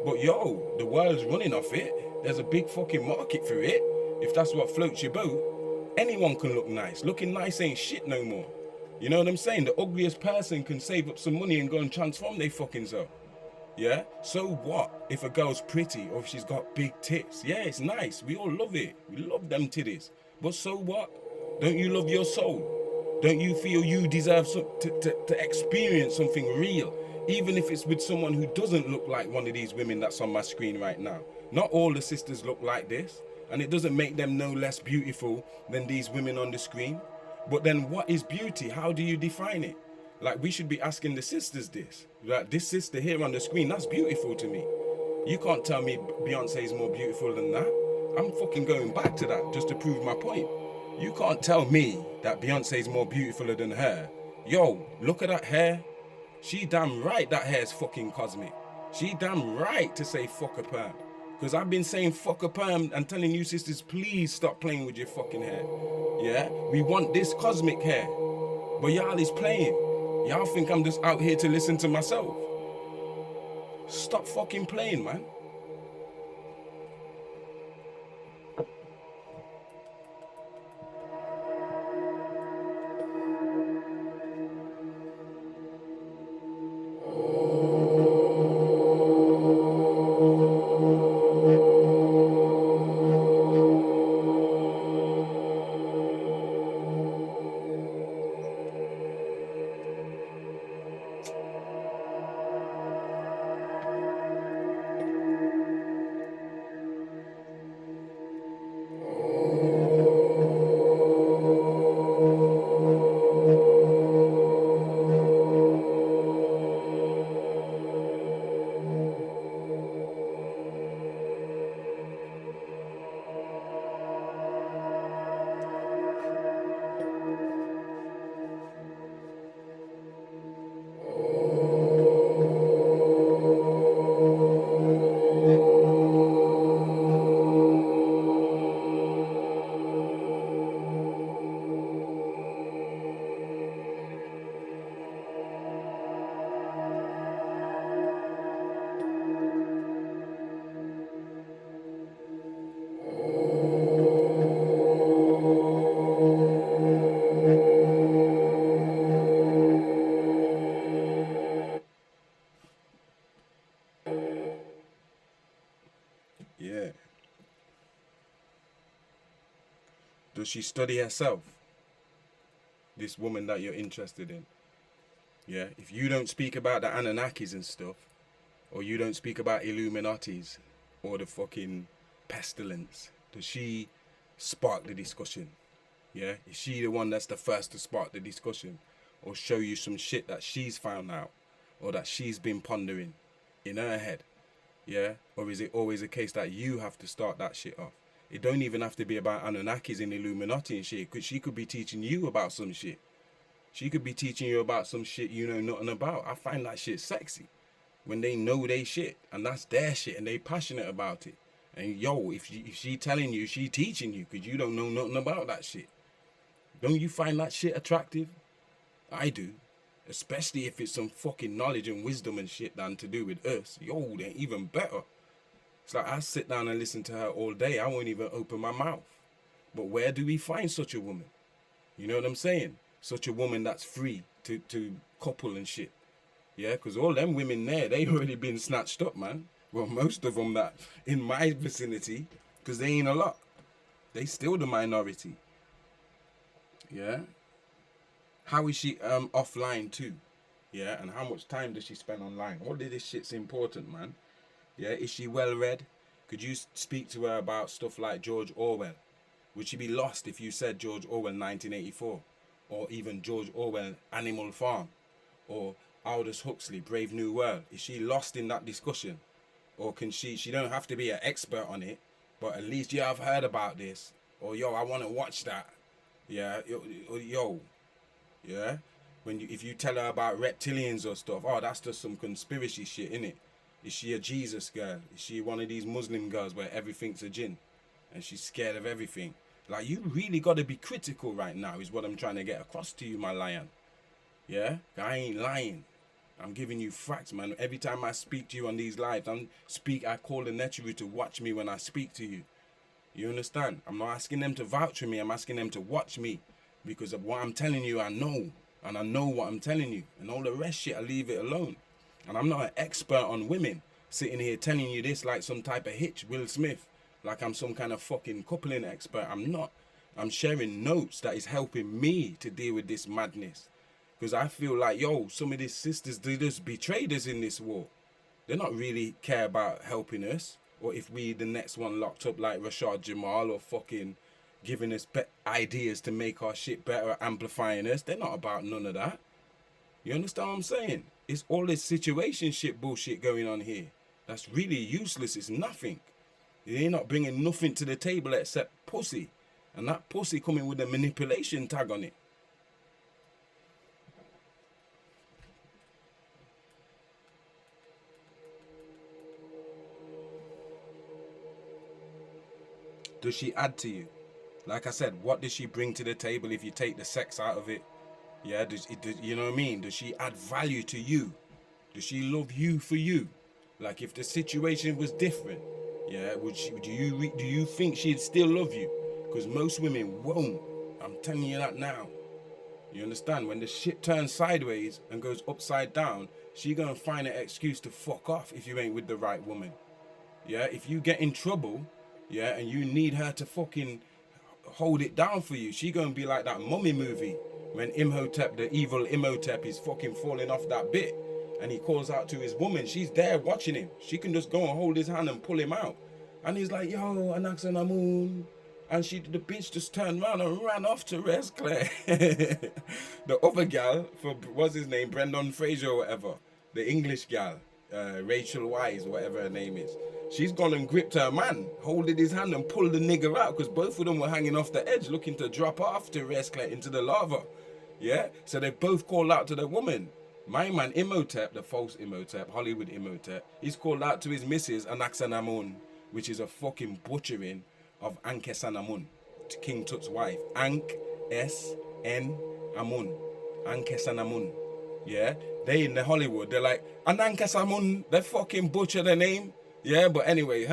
But yo, the world's running off it. There's a big fucking market for it. If that's what floats your boat, anyone can look nice. Looking nice ain't shit no more. You know what I'm saying? The ugliest person can save up some money and go and transform their fucking self. Yeah? So what if a girl's pretty or if she's got big tits? Yeah, it's nice. We all love it. We love them titties. But so what? Don't you love your soul? Don't you feel you deserve to experience something real? Even if it's with someone who doesn't look like one of these women that's on my screen right now. Not all the sisters look like this. And it doesn't make them no less beautiful than these women on the screen. But then what is beauty? How do you define it? Like, we should be asking the sisters this. Like, this sister here on the screen, that's beautiful to me. You can't tell me Beyonce is more beautiful than that. I'm fucking going back to that just to prove my point. You can't tell me that Beyonce is more beautiful than her. Yo, look at that hair. She damn right that hair's fucking cosmic. She damn right to say fuck a perm. Because I've been saying fuck a perm and telling you sisters, please stop playing with your fucking hair. Yeah? We want this cosmic hair. But y'all is playing. Y'all think I'm just out here to listen to myself. Stop fucking playing, man. Yeah. Does she study herself? This woman that you're interested in. Yeah. If you don't speak about the Anunnakis and stuff, or you don't speak about Illuminatis, or the fucking pestilence, does she spark the discussion? Yeah. Is she the one that's the first to spark the discussion? Or show you some shit that she's found out, or that she's been pondering in her head? Yeah? Or is it always a case that you have to start that shit off? It don't even have to be about Anunnakis and Illuminati and shit. She could be teaching you about some shit. She could be teaching you about some shit you know nothing about. I find that shit sexy. When they know they shit, and that's their shit, and they passionate about it. And yo, if she telling you, she teaching you, because you don't know nothing about that shit. Don't you find that shit attractive? I do. Especially if it's some fucking knowledge and wisdom and shit than to do with us. Yo, they're even better. It's like I sit down and listen to her all day. I won't even open my mouth. But where do we find such a woman? You know what I'm saying? Such a woman that's free to couple and shit. Yeah, because all them women there, they already been snatched up, man. Well, most of them that in my vicinity, because they ain't a lot. They still the minority. Yeah. How is she offline too? Yeah, and how much time does she spend online? All of this shit's important, man. Yeah, is she well read? Could you speak to her about stuff like George Orwell? Would she be lost if you said George Orwell 1984? Or even George Orwell Animal Farm? Or Aldous Huxley Brave New World? Is she lost in that discussion? Or can she don't have to be an expert on it, but at least, yeah, I've heard about this. Or yo, I want to watch that. Yeah, yo. Yeah? If you tell her about reptilians or stuff, oh, that's just some conspiracy shit, innit? Is she a Jesus girl? Is she one of these Muslim girls where everything's a jinn and she's scared of everything? Like, you really got to be critical right now is what I'm trying to get across to you, my lion. Yeah? I ain't lying. I'm giving you facts, man. Every time I speak to you on these lives, I call the Neteru to watch me when I speak to you. You understand? I'm not asking them to vouch for me. I'm asking them to watch me. Because of what I'm telling you, I know. And I know what I'm telling you. And all the rest shit, I leave it alone. And I'm not an expert on women sitting here telling you this like some type of hitch, Will Smith. Like I'm some kind of fucking coupling expert. I'm not. I'm sharing notes that is helping me to deal with this madness. Because I feel like, yo, some of these sisters, they just betrayed us in this war. They're not really care about helping us. Or if we the next one locked up like Rashad Jamal or fucking giving us ideas to make our shit better, amplifying us. They're not about none of that. You understand what I'm saying? It's all this situationship bullshit going on here. That's really useless. It's nothing. They're not bringing nothing to the table except pussy. And that pussy coming with a manipulation tag on it. Does she add to you? Like I said, what does she bring to the table if you take the sex out of it? Yeah, you know what I mean? Does she add value to you? Does she love you for you? Like if the situation was different, yeah, do you think she'd still love you? Because most women won't. I'm telling you that now. You understand? When the shit turns sideways and goes upside down, she gonna find an excuse to fuck off if you ain't with the right woman. Yeah, if you get in trouble, yeah, and you need her to fucking hold it down for you, she gonna be like that mummy movie when Imhotep, the evil Imhotep, is fucking falling off that bit and he calls out to his woman. She's there watching him. She can just go and hold his hand and pull him out. And he's like, yo, Anaxanamun. And the bitch just turned around and ran off to rest Claire. The other gal, what's his name, Brendan Fraser or whatever, the English gal, Rachel Wise, whatever her name is, she's gone and gripped her man, holding his hand and pulled the nigger out because both of them were hanging off the edge looking to drop off to rest into the lava. Yeah? So they both called out to the woman. My man Imhotep, the false Imhotep, Hollywood Imhotep, he's called out to his missus Anaxanamun, which is a fucking butchering of Ankesanamun, King Tut's wife. Ank-S-N-Amun. Ankesanamun. Yeah? They in the Hollywood, they're like, Anankesamun, they fucking butcher the name. Yeah, but anyway,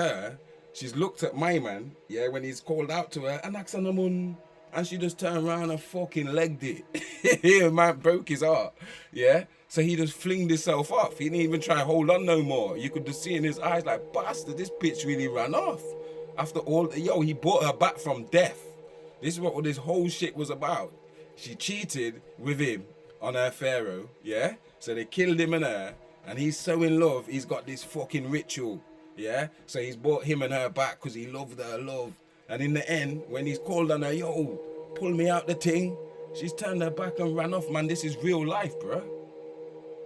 she's looked at my man, yeah, when he's called out to her, Anaxanamun, and she just turned around and fucking legged it. Man broke his heart, yeah? So he just flinged himself off. He didn't even try to hold on no more. You could just see in his eyes like, bastard, this bitch really ran off. After all, he brought her back from death. This is what this whole shit was about. She cheated with him on her pharaoh, yeah? So they killed him and her, and he's so in love, he's got this fucking ritual, yeah? So he's brought him and her back because he loved her love. And in the end, when he's called on her, yo, pull me out the thing, she's turned her back and ran off, man. This is real life, bro.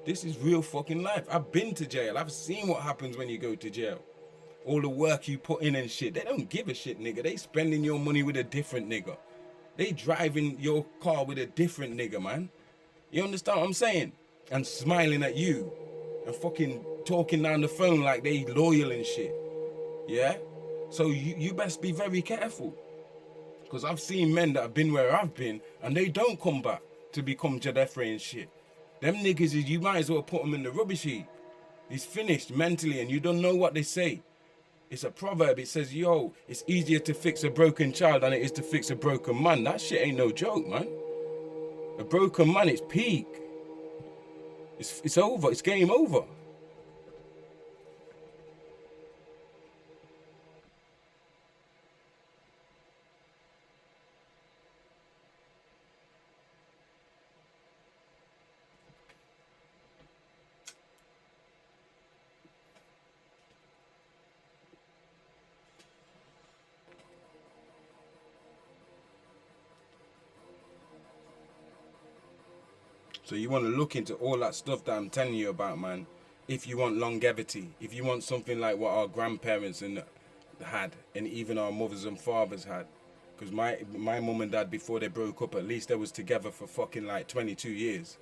This is real fucking life. I've been to jail. I've seen what happens when you go to jail. All the work you put in and shit. They don't give a shit, nigga. They spending your money with a different nigga. They driving your car with a different nigga, man. You understand what I'm saying? And smiling at you. And fucking talking down the phone like they loyal and shit. Yeah? So you best be very careful. Because I've seen men that have been where I've been and they don't come back to become Jadefre and shit. Them niggas, you might as well put them in the rubbish heap. He's finished mentally and you don't know what they say. It's a proverb. It says, yo, it's easier to fix a broken child than it is to fix a broken man. That shit ain't no joke, man. A broken man, it's peak. It's over. It's game over. So you want to look into all that stuff that I'm telling you about, man. If you want longevity, if you want something like what our grandparents had, and even our mothers and fathers had. Because my mum and dad, before they broke up, at least they was together for fucking like 22 years.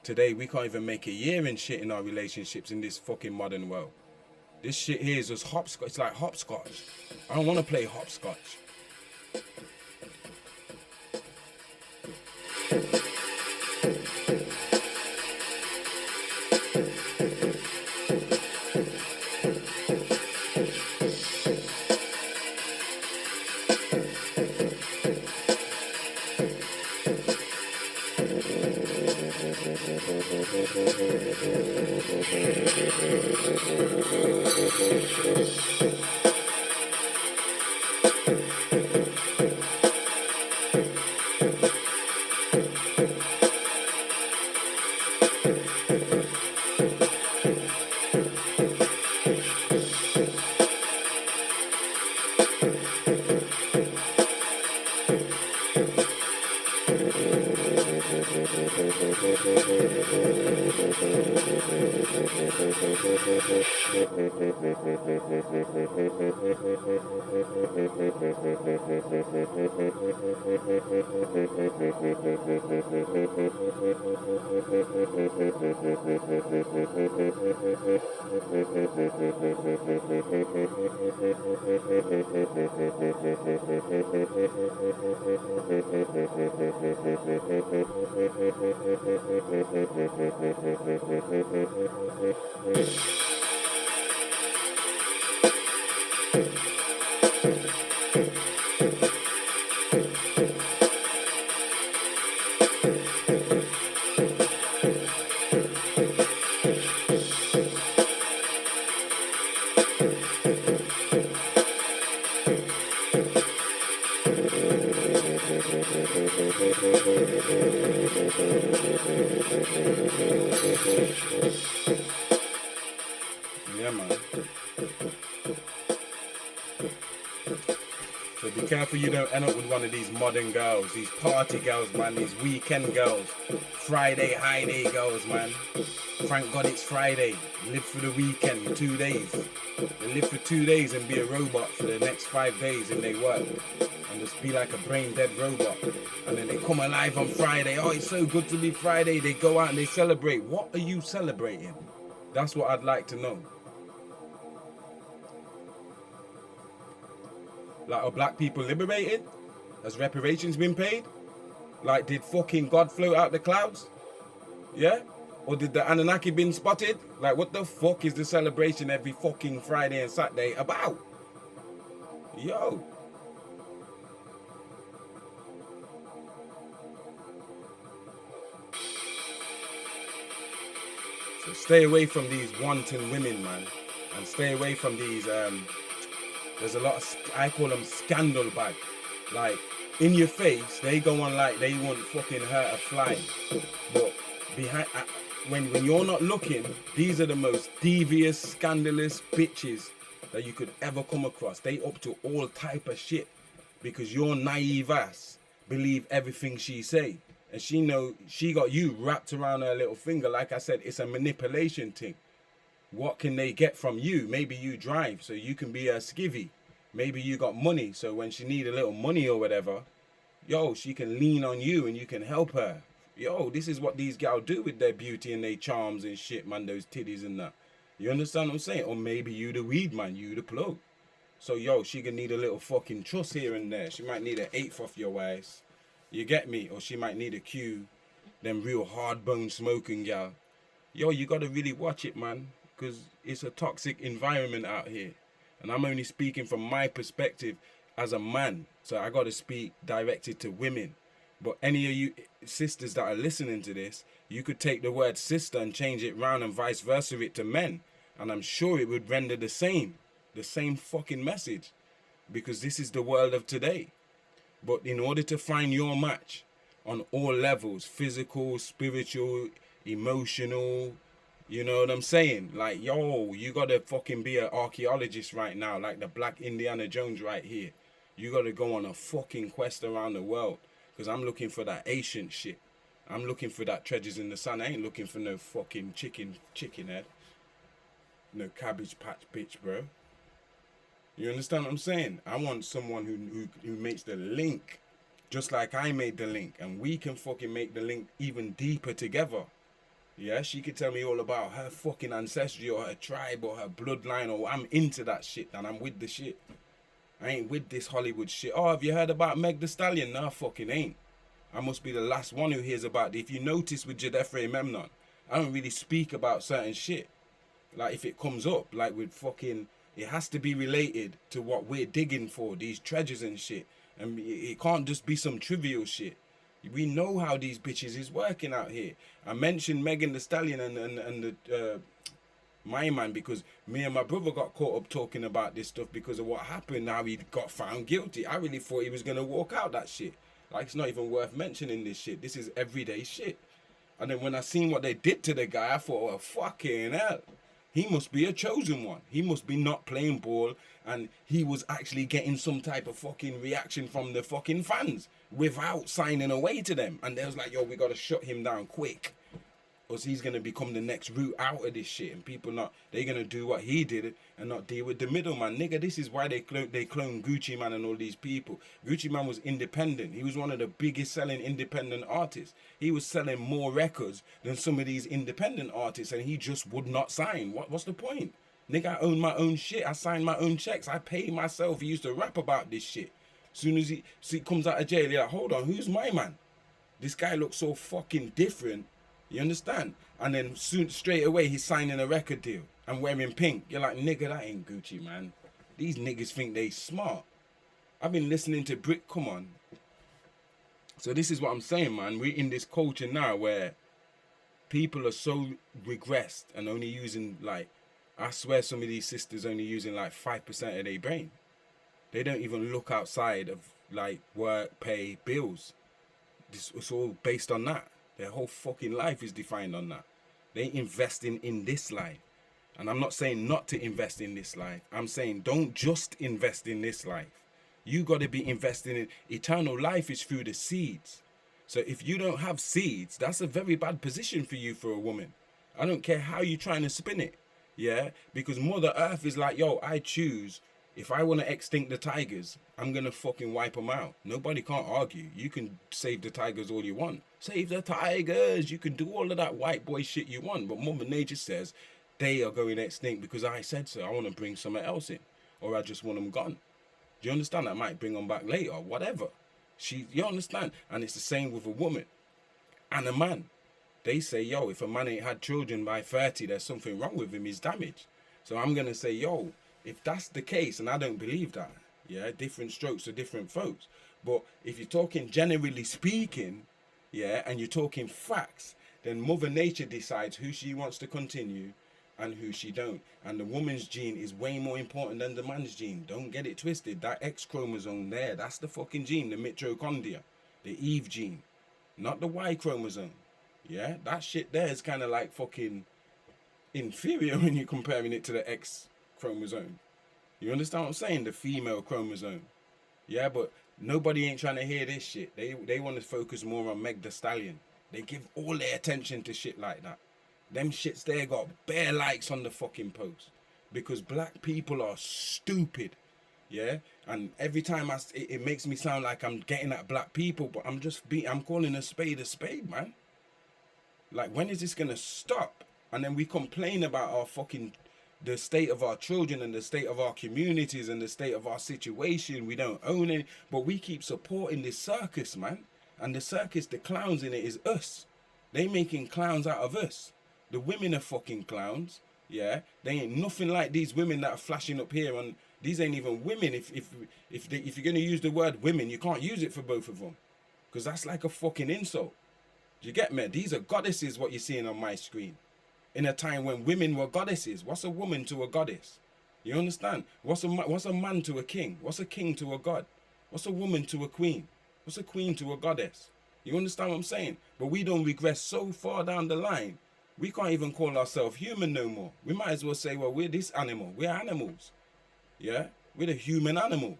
Today, we can't even make a year and shit in our relationships in this fucking modern world. This shit here is just hopscotch. It's like hopscotch. I don't want to play hopscotch. Yeah, man. So be careful you don't end up with one of these modern girls, these party girls, man, these weekend girls, Friday, high day girls, man. Thank God it's Friday. Live for the weekend, 2 days. They live for 2 days and be a robot for the next 5 days in their work. And just be like a brain dead robot. And then they come alive on Friday. Oh, it's so good to be Friday. They go out and they celebrate. What are you celebrating? That's what I'd like to know. Like, are black people liberated? Has reparations been paid? Like, did fucking God float out the clouds? Yeah? Or did the Anunnaki been spotted? Like, what the fuck is the celebration every fucking Friday and Saturday about? Yo. So stay away from these wanton women, man. And stay away from these, there's a lot of, I call them scandal bag. Like, in your face, they go on like they won't fucking hurt a fly. But behind, when you're not looking, these are the most devious, scandalous bitches that you could ever come across. They up to all type of shit because your naive ass believe everything she say. And she know she got you wrapped around her little finger. Like I said, it's a manipulation thing. What can they get from you? Maybe you drive so you can be a skivvy. Maybe you got money so when she need a little money or whatever, yo, she can lean on you and you can help her. Yo, this is what these gals do with their beauty and their charms and shit, man, those titties and that. You understand what I'm saying? Or maybe you the weed, man, you the plug. So, yo, she can need a little fucking truss here and there. She might need an eighth off your ass. You get me? Or she might need a cue. Them real hard bone smoking gal. Yo, you got to really watch it, man. Because it's a toxic environment out here. And I'm only speaking from my perspective as a man. So I got to speak directed to women. But any of you sisters that are listening to this, you could take the word sister and change it round and vice versa it to men. And I'm sure it would render the same fucking message. Because this is the world of today. But in order to find your match on all levels, physical, spiritual, emotional, you know what I'm saying? Like, yo, you got to fucking be an archaeologist right now, like the Black Indiana Jones right here. You got to go on a fucking quest around the world. Because I'm looking for that ancient shit. I'm looking for that treasures in the sun. I ain't looking for no fucking chicken head. No cabbage patch bitch, bro. You understand what I'm saying? I want someone who makes the link just like I made the link. And we can fucking make the link even deeper together. Yeah, she could tell me all about her fucking ancestry or her tribe or her bloodline, or I'm into that shit and I'm with the shit. I ain't with this Hollywood shit. Oh, have you heard about Meg the Stallion? Nah, fucking ain't. I must be the last one who hears about it. If you notice with Jadefre Memnon, I don't really speak about certain shit. Like if it comes up, like with fucking, it has to be related to what we're digging for, these treasures and shit. And it can't just be some trivial shit. We know how these bitches is working out here. I mentioned Megan the Stallion and the my man because me and my brother got caught up talking about this stuff because of what happened. How he got found guilty. I really thought he was gonna walk out that shit. Like it's not even worth mentioning this shit. This is everyday shit. And then when I seen what they did to the guy, I thought, well, fucking hell. He must be a chosen one. He must be not playing ball, and he was actually getting some type of fucking reaction from the fucking fans without signing away to them. And they was like, yo, we gotta shut him down quick, or he's gonna become the next route out of this shit. And people they're gonna do what he did and not deal with the middleman. Nigga, this is why they clone Gucci Man and all these people. Gucci Man was independent. He was one of the biggest selling independent artists. He was selling more records than some of these independent artists, and he just would not sign. What's the point? Nigga, I own my own shit. I sign my own checks. I pay myself. He used to rap about this shit. Soon as he comes out of jail, you're like, hold on, who's my man? This guy looks so fucking different. You understand? And then soon, straight away, he's signing a record deal and wearing pink. You're like, nigga, that ain't Gucci, man. These niggas think they smart. I've been listening to Brick, come on. So this is what I'm saying, man. We're in this culture now where people are so regressed and only using, like, I swear some of these sisters only using like 5% of their brain. They don't even look outside of, like, work, pay, bills. It's all based on that. Their whole fucking life is defined on that. They investing in this life. And I'm not saying not to invest in this life. I'm saying don't just invest in this life. You got to be investing in eternal life is through the seeds. So if you don't have seeds, that's a very bad position for you for a woman. I don't care how you're trying to spin it. Yeah? Because Mother Earth is like, yo, I choose. If I want to extinct the tigers, I'm going to fucking wipe them out. Nobody can't argue. You can save the tigers all you want. Save the tigers. You can do all of that white boy shit you want. But Mother Nature says they are going extinct because I said so. I want to bring something else in. Or I just want them gone. Do you understand? I might bring them back later. Whatever. You understand? And it's the same with a woman and a man. They say, yo, if a man ain't had children by 30, there's something wrong with him. He's damaged. So I'm going to say, yo, if that's the case, and I don't believe that, yeah, different strokes for different folks. But if you're talking generally speaking, yeah, and you're talking facts, then Mother Nature decides who she wants to continue and who she don't. And the woman's gene is way more important than the man's gene. Don't get it twisted. That X chromosome there, that's the fucking gene, the mitochondria, the Eve gene, not the Y chromosome. Yeah, that shit there is kind of like fucking inferior when you're comparing it to the X chromosome. You understand what I'm saying? The female chromosome. Yeah, but nobody ain't trying to hear this shit. They want to focus more on Meg the Stallion. They give all their attention to shit like that. Them shits there got bare likes on the fucking post. Because black people are stupid. Yeah? And every time it makes me sound like I'm getting at black people, but I'm calling a spade, man. Like, when is this gonna stop? And then we complain about our fucking the state of our children and the state of our communities and the state of our situation. We don't own it, but we keep supporting this circus, man. And the circus, the clowns in it is us. They making clowns out of us. The women are fucking clowns. Yeah, they ain't nothing like these women that are flashing up here. And these ain't even women. If you're gonna use the word women, you can't use it for both of them, because that's like a fucking insult. Do you get me? These are goddesses. What you're seeing on my screen. In a time when women were goddesses. What's a woman to a goddess? You understand? What's a man to a king? What's a king to a god? What's a woman to a queen? What's a queen to a goddess? You understand what I'm saying? But we don't regress so far down the line, we can't even call ourselves human no more. We might as well say, well, we're this animal. We're animals. Yeah? We're the human animal.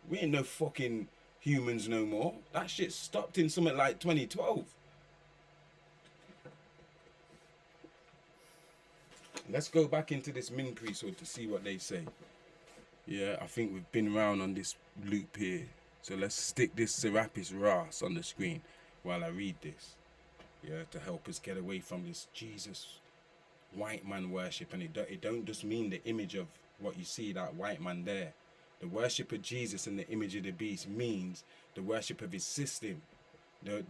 We ain't no fucking humans no more. That shit stopped in something like 2012. Let's go back into this Min priesthood to see what they say. Yeah, I think we've been around on this loop here. So let's stick this Serapis Ras on the screen while I read this. yeah, to help us get away from this Jesus white man worship. And it don't just mean the image of what you see, that white man there. The worship of Jesus and the image of the beast means the worship of his system, the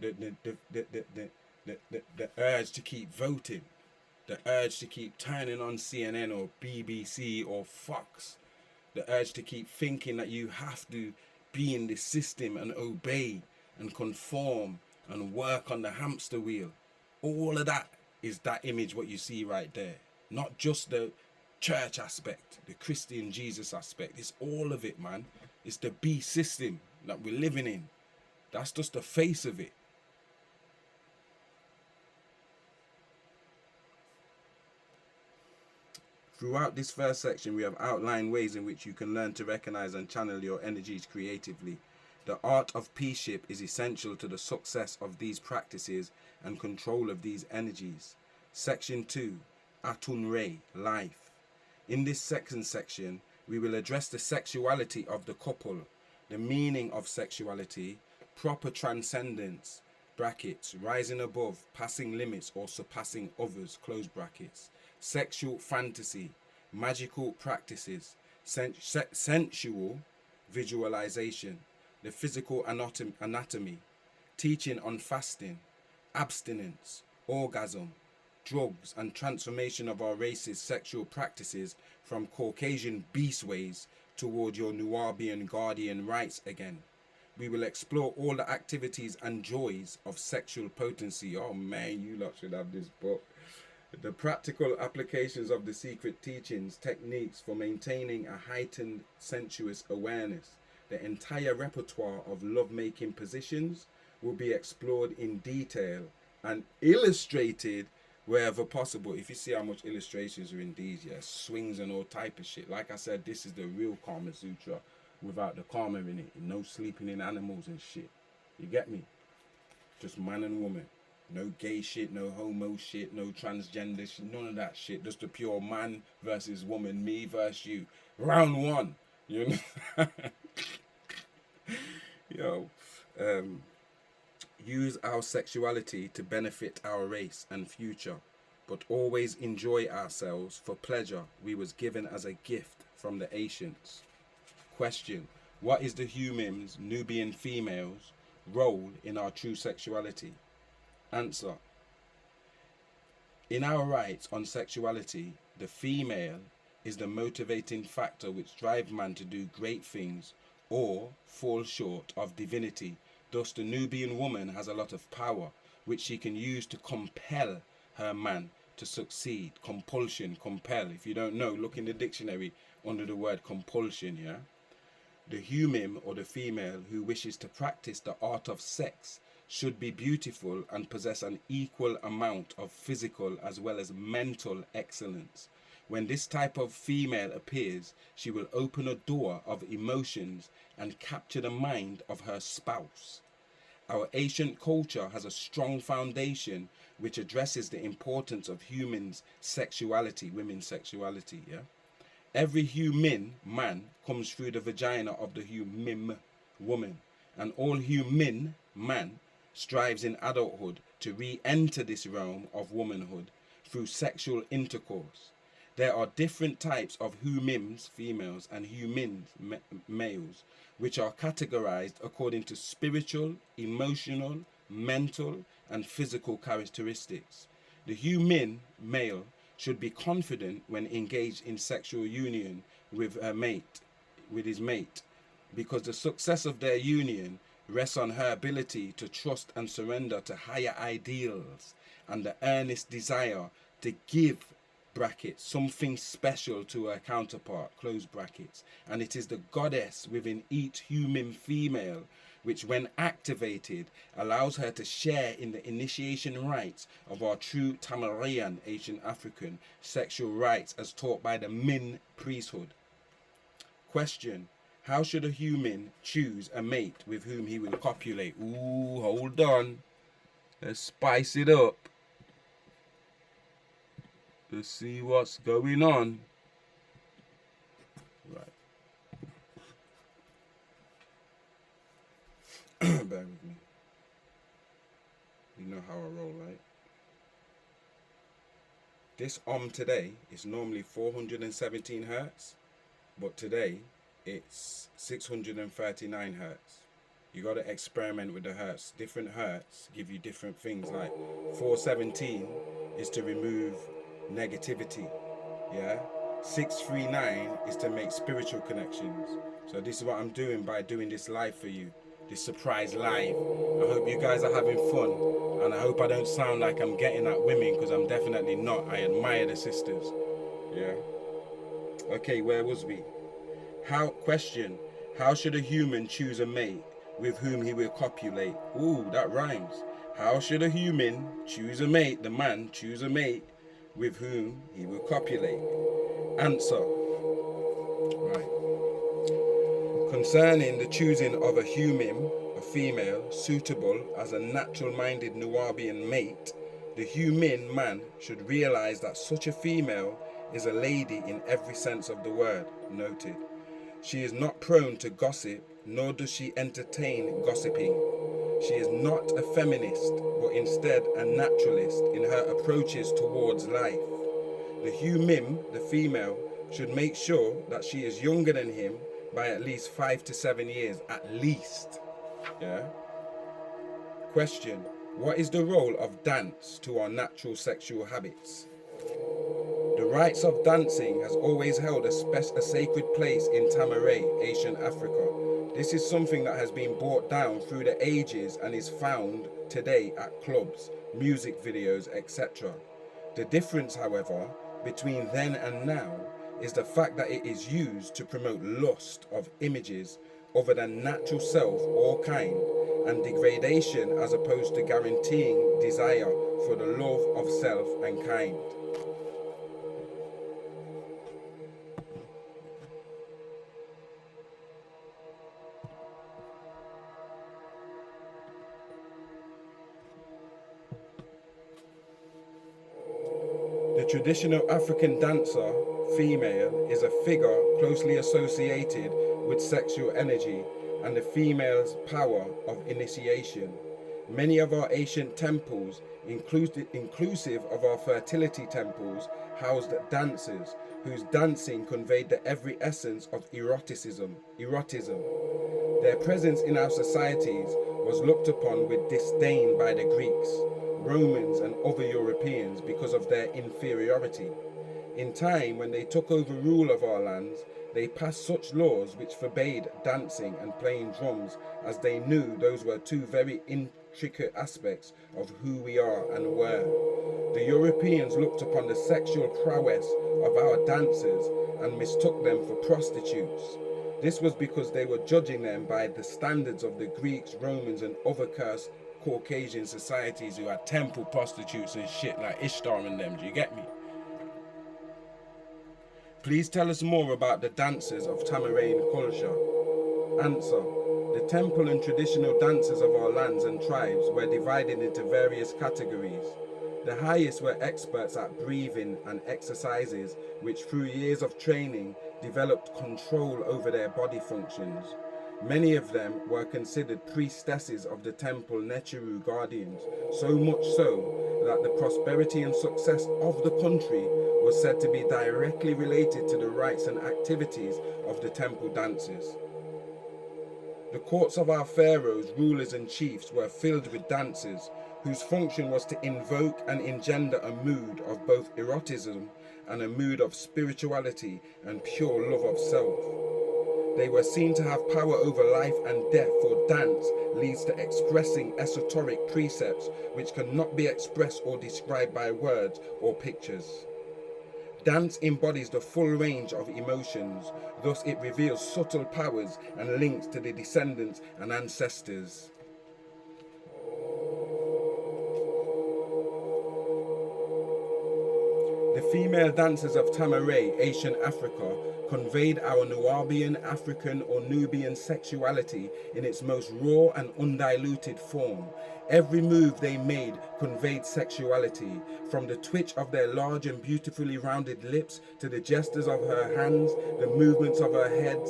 urge to keep voting, the urge to keep turning on CNN or BBC or Fox, the urge to keep thinking that you have to be in this system and obey and conform and work on the hamster wheel. All of that is that image what you see right there. Not just the church aspect, the Christian Jesus aspect. It's all of it, man. It's the beast system that we're living in. That's just the face of it. Throughout this first section, we have outlined ways in which you can learn to recognize and channel your energies creatively. The art of peaceship is essential to the success of these practices and control of these energies. Section 2, Atun Re, Life. In this second section, we will address the sexuality of the couple, the meaning of sexuality, proper transcendence, brackets, rising above, passing limits or surpassing others, close brackets, sexual fantasy, magical practices, sensual visualization, the physical anatomy, teaching on fasting, abstinence, orgasm, drugs, and transformation of our race's sexual practices from Caucasian beast ways toward your Nubian guardian rights again. We will explore all the activities and joys of sexual potency. Oh man, you lot should have this book. The practical applications of the secret teachings, techniques for maintaining a heightened sensuous awareness. The entire repertoire of lovemaking positions will be explored in detail and illustrated wherever possible. If you see how much illustrations are in these, yeah, swings and all type of shit. Like I said, this is the real Kama Sutra without the karma in it. No sleeping in animals and shit. You get me? Just man and woman. No gay shit, no homo shit, no transgender shit, none of that shit. Just the pure man versus woman, me versus you. Round one. You know? Yo. Use our sexuality to benefit our race and future, but always enjoy ourselves for pleasure we was given as a gift from the ancients. Question: what is the humans, Nubian females, role in our true sexuality? Answer: in our rights on sexuality, the female is the motivating factor which drives man to do great things or fall short of divinity. Thus, the Nubian woman has a lot of power which she can use to compel her man to succeed. Compulsion, compel. If you don't know, look in the dictionary under the word compulsion, yeah? The human or the female who wishes to practice the art of sex should be beautiful and possess an equal amount of physical as well as mental excellence. When this type of female appears, she will open a door of emotions and capture the mind of her spouse. Our ancient culture has a strong foundation which addresses the importance of humans' sexuality, women's sexuality, yeah? Every human man comes through the vagina of the human woman, and all human man strives in adulthood to re-enter this realm of womanhood through sexual intercourse. There are different types of humans, females, and humans, males, which are categorized according to spiritual, emotional, mental, and physical characteristics. The human male should be confident when engaged in sexual union with his mate, because the success of their union rests on her ability to trust and surrender to higher ideals and the earnest desire to give brackets something special to her counterpart, close brackets. And it is the goddess within each human female which, when activated, allows her to share in the initiation rites of our true Tamarian Asian African sexual rites as taught by the Min priesthood. Question: how should a human choose a mate with whom he will copulate? Ooh, hold on. Let's spice it up. Let's see what's going on. Right. Bear with me. You know know how I roll, right? This today is normally 417 hertz, but today it's 639 hertz. You got to experiment with the hertz. Different hertz give you different things. Like 417 is to remove negativity, yeah. 639 is to make spiritual connections. So this is what I'm doing by doing this live for you, this surprise live. I hope you guys are having fun, and I hope I don't sound like I'm getting at women, because I'm definitely not. I admire the sisters, yeah. Okay, where was we? Question: how should a human choose a mate with whom he will copulate? Ooh, that rhymes. How should a human choose a mate, the man choose a mate with whom he will copulate? Answer. Right. Concerning the choosing of a human, a female, suitable as a natural-minded Nubian mate, the human man should realize that such a female is a lady in every sense of the word. Noted. She is not prone to gossip, nor does she entertain gossiping. She is not a feminist, but instead a naturalist in her approaches towards life. The human, the female, should make sure that she is younger than him by at least 5 to 7 years, at least. Yeah. Question: what is the role of dance to our natural sexual habits? The rites of dancing has always held a sacred place in Tamaray, Asian Africa. This is something that has been brought down through the ages and is found today at clubs, music videos, etc. The difference, however, between then and now is the fact that it is used to promote lust of images other than natural self or kind, and degradation as opposed to guaranteeing desire for the love of self and kind. The traditional African dancer, female, is a figure closely associated with sexual energy and the female's power of initiation. Many of our ancient temples, inclusive of our fertility temples, housed dancers whose dancing conveyed the every essence of eroticism. Their presence in our societies was looked upon with disdain by the Greeks, Romans and other Europeans because of their inferiority. In time, when they took over rule of our lands, they passed such laws which forbade dancing and playing drums, as they knew those were two very intricate aspects of who we are and were. The Europeans looked upon the sexual prowess of our dancers and mistook them for prostitutes. This was because they were judging them by the standards of the Greeks, Romans and other cursed Caucasian societies who had temple prostitutes and shit like Ishtar and them. Do you get me? Please tell us more about the dances of Tamarain culture. Answer: the temple and traditional dances of our lands and tribes were divided into various categories. The highest were experts at breathing and exercises which through years of training developed control over their body functions. Many of them were considered priestesses of the temple Neteru guardians, so much so that the prosperity and success of the country was said to be directly related to the rites and activities of the temple dances. The courts of our pharaohs, rulers and chiefs were filled with dancers whose function was to invoke and engender a mood of both eroticism and a mood of spirituality and pure love of self. They were seen to have power over life and death, for dance leads to expressing esoteric precepts which cannot be expressed or described by words or pictures. Dance embodies the full range of emotions, thus it reveals subtle powers and links to the descendants and ancestors. The female dancers of Tamaray, Asian Africa, conveyed our Nubian, African or Nubian sexuality in its most raw and undiluted form. Every move they made conveyed sexuality, from the twitch of their large and beautifully rounded lips to the gestures of her hands, the movements of her head,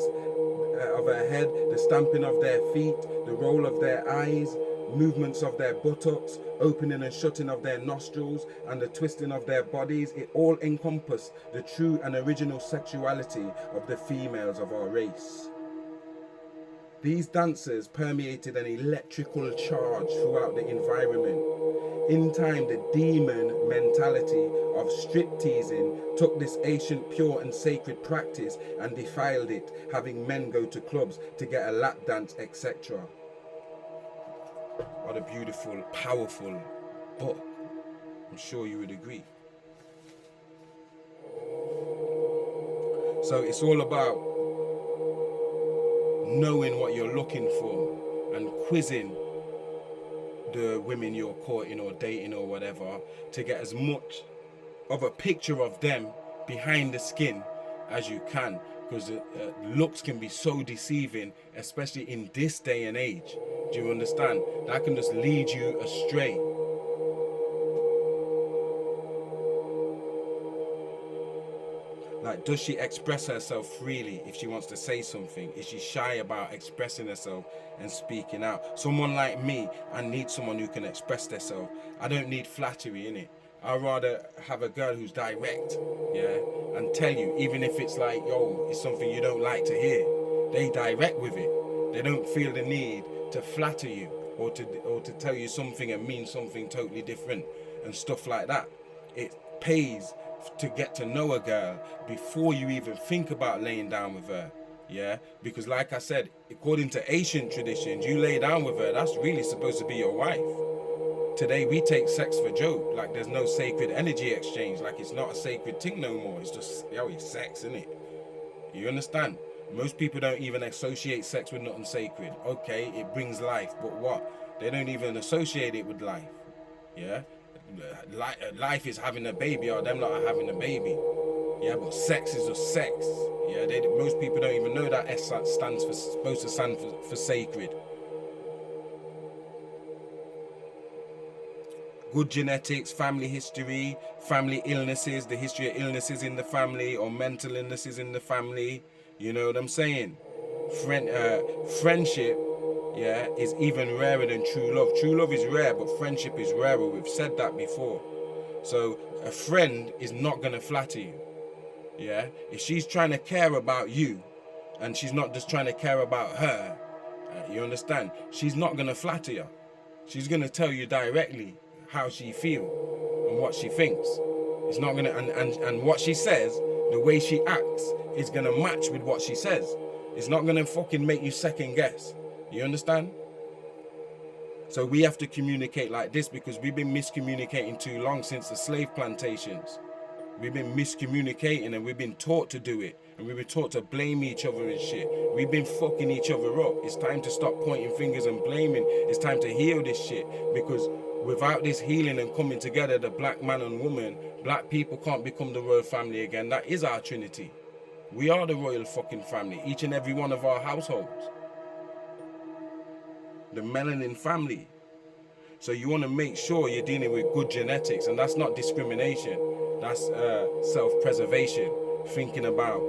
the stamping of their feet, the roll of their eyes, movements of their buttocks, opening and shutting of their nostrils, and the twisting of their bodies, it all encompassed the true and original sexuality of the females of our race. These dances permeated an electrical charge throughout the environment. In time, the demon mentality of strip teasing took this ancient, pure and sacred practice and defiled it, having men go to clubs to get a lap dance, etc. What a beautiful, powerful book. I'm sure you would agree. So it's all about knowing what you're looking for and quizzing the women you're courting or dating or whatever to get as much of a picture of them behind the skin as you can, because looks can be so deceiving, especially in this day and age. Do you understand? That can just lead you astray. Like, does she express herself freely if she wants to say something? Is she shy about expressing herself and speaking out? Someone like me, I need someone who can express themselves. I don't need flattery, innit? I'd rather have a girl who's direct, yeah, and tell you, even if it's like, yo, it's something you don't like to hear. They direct with it. They don't feel the need to flatter you or to tell you something and mean something totally different and stuff like that. It pays to get to know a girl before you even think about laying down with her, yeah, because like I said, according to ancient traditions, you lay down with her, that's really supposed to be your wife. Today we take sex for joke, like there's no sacred energy exchange, like it's not a sacred thing no more. It's just, yo, it's sex, isn't it? You understand? Most people don't even associate sex with nothing sacred. Okay, it brings life, but what? They don't even associate it with life, yeah. Life is having a baby, or them not having a baby, yeah, but sex is just sex, yeah. Most people don't even know that S stands for, supposed to stand for sacred. Good genetics, family history, family illnesses, the history of illnesses in the family or mental illnesses in the family, you know what I'm saying? Friendship, yeah, is even rarer than true love. True love is rare, but friendship is rarer. We've said that before. So a friend is not going to flatter you, yeah? If she's trying to care about you and she's not just trying to care about her, you understand? She's not going to flatter you. She's going to tell you directly how she feels and what she thinks. It's not going to, and what she says, the way she acts is going to match with what she says. It's not going to fucking make you second guess. You understand? So we have to communicate like this because we've been miscommunicating too long since the slave plantations. We've been miscommunicating and we've been taught to do it. And we've been taught to blame each other and shit. We've been fucking each other up. It's time to stop pointing fingers and blaming. It's time to heal this shit. Because without this healing and coming together, the black man and woman, black people can't become the royal family again. That is our trinity. We are the royal fucking family, each and every one of our households. The melanin family. So you want to make sure you're dealing with good genetics, and that's not discrimination. That's self-preservation, thinking about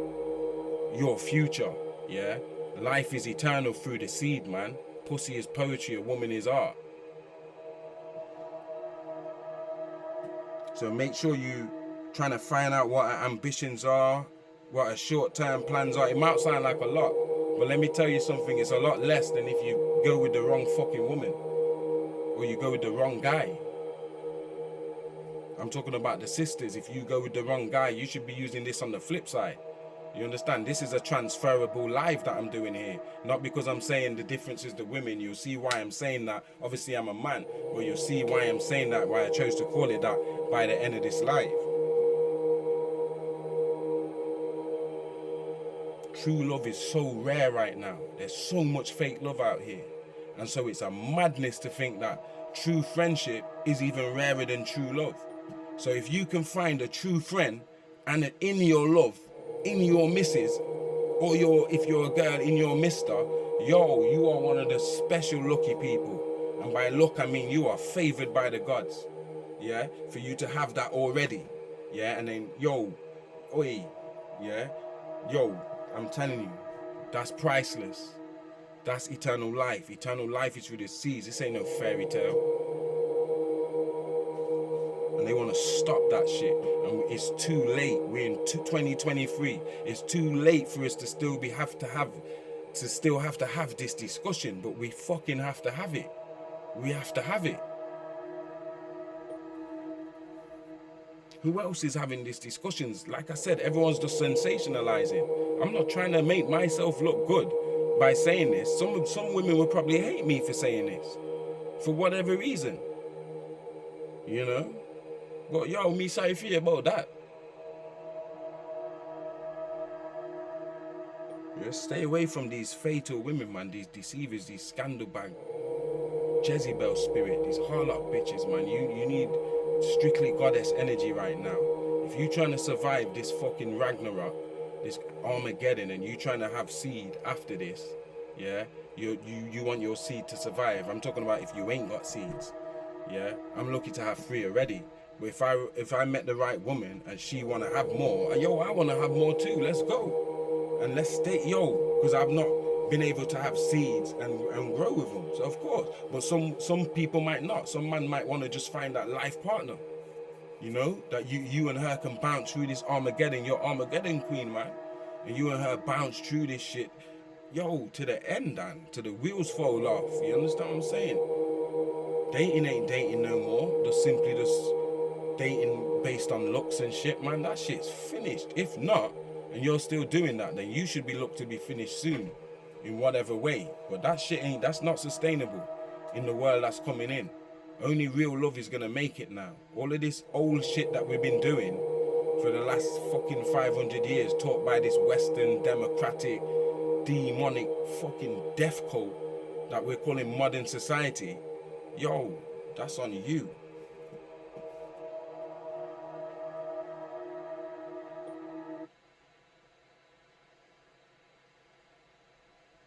your future, yeah? Life is eternal through the seed, man. Pussy is poetry, a woman is art. So make sure you trying to find out what our ambitions are, what our short-term plans are. It might sound like a lot, but let me tell you something, it's a lot less than if you go with the wrong fucking woman or you go with the wrong guy. I'm talking about the sisters. If you go with the wrong guy, you should be using this on the flip side. You understand? This is a transferable life that I'm doing here. Not because I'm saying the difference is the women. You'll see why I'm saying that. Obviously, I'm a man, but you'll see why I'm saying that, why I chose to call it that by the end of this life. True love is so rare right now. There's so much fake love out here. And so it's a madness to think that true friendship is even rarer than true love. So if you can find a true friend and in your love, in your missus, or if you're a girl, in your mister, yo, you are one of the special lucky people. And by luck, I mean you are favored by the gods, yeah, for you to have that already, yeah, and then, yo, oi, yeah, yo, I'm telling you, that's priceless. That's eternal life. Eternal life is through the seas. This ain't no fairy tale. And they want to stop that shit. And it's too late. We're in 2023. It's too late for us to still have to have this discussion. But we fucking have to have it. We have to have it. Who else is having these discussions? Like I said, everyone's just sensationalizing. I'm not trying to make myself look good by saying this. Some women would probably hate me for saying this, for whatever reason, you know. But yo, me sorry for you about that. Just stay away from these fatal women, man. These deceivers, these scandal bag, Jezebel spirit, these harlot bitches, man. You need strictly goddess energy right now. If you trying to survive this fucking Ragnarok, this Armageddon, and you trying to have seed after this, yeah, you want your seed to survive. I'm talking about if you ain't got seeds, yeah. I'm lucky to have 3 already. But if I met the right woman and she want to have more, yo, I want to have more too. Let's go. And let's stay, yo, because I've not been able to have seeds and grow with them. So of course, but some people might not. Some man might want to just find that life partner, you know, that you and her can bounce through this Armageddon. You're Armageddon queen, man. And you and her bounce through this shit, yo, to the end, man, to the wheels fall off. You understand what I'm saying? Dating ain't dating no more. Just simply dating based on looks and shit, man. That shit's finished. If not, and you're still doing that, then you should be looked to be finished soon, in whatever way. But that shit that's not sustainable in the world that's coming in. Only real love is gonna make it now. All of this old shit that we've been doing for the last fucking 500 years, taught by this Western democratic demonic fucking death cult that we're calling modern society, yo, that's on you.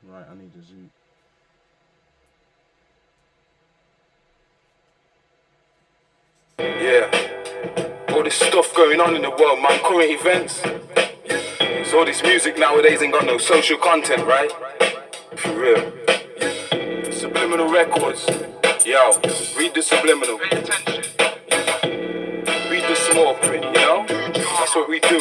Right, I need to zoom. Yeah, all this stuff going on in the world, man, current events. So all this music nowadays ain't got no social content, right? For real. Subliminal records. Yo, read the subliminal. Pay attention. Read the small print, you know? That's what we do.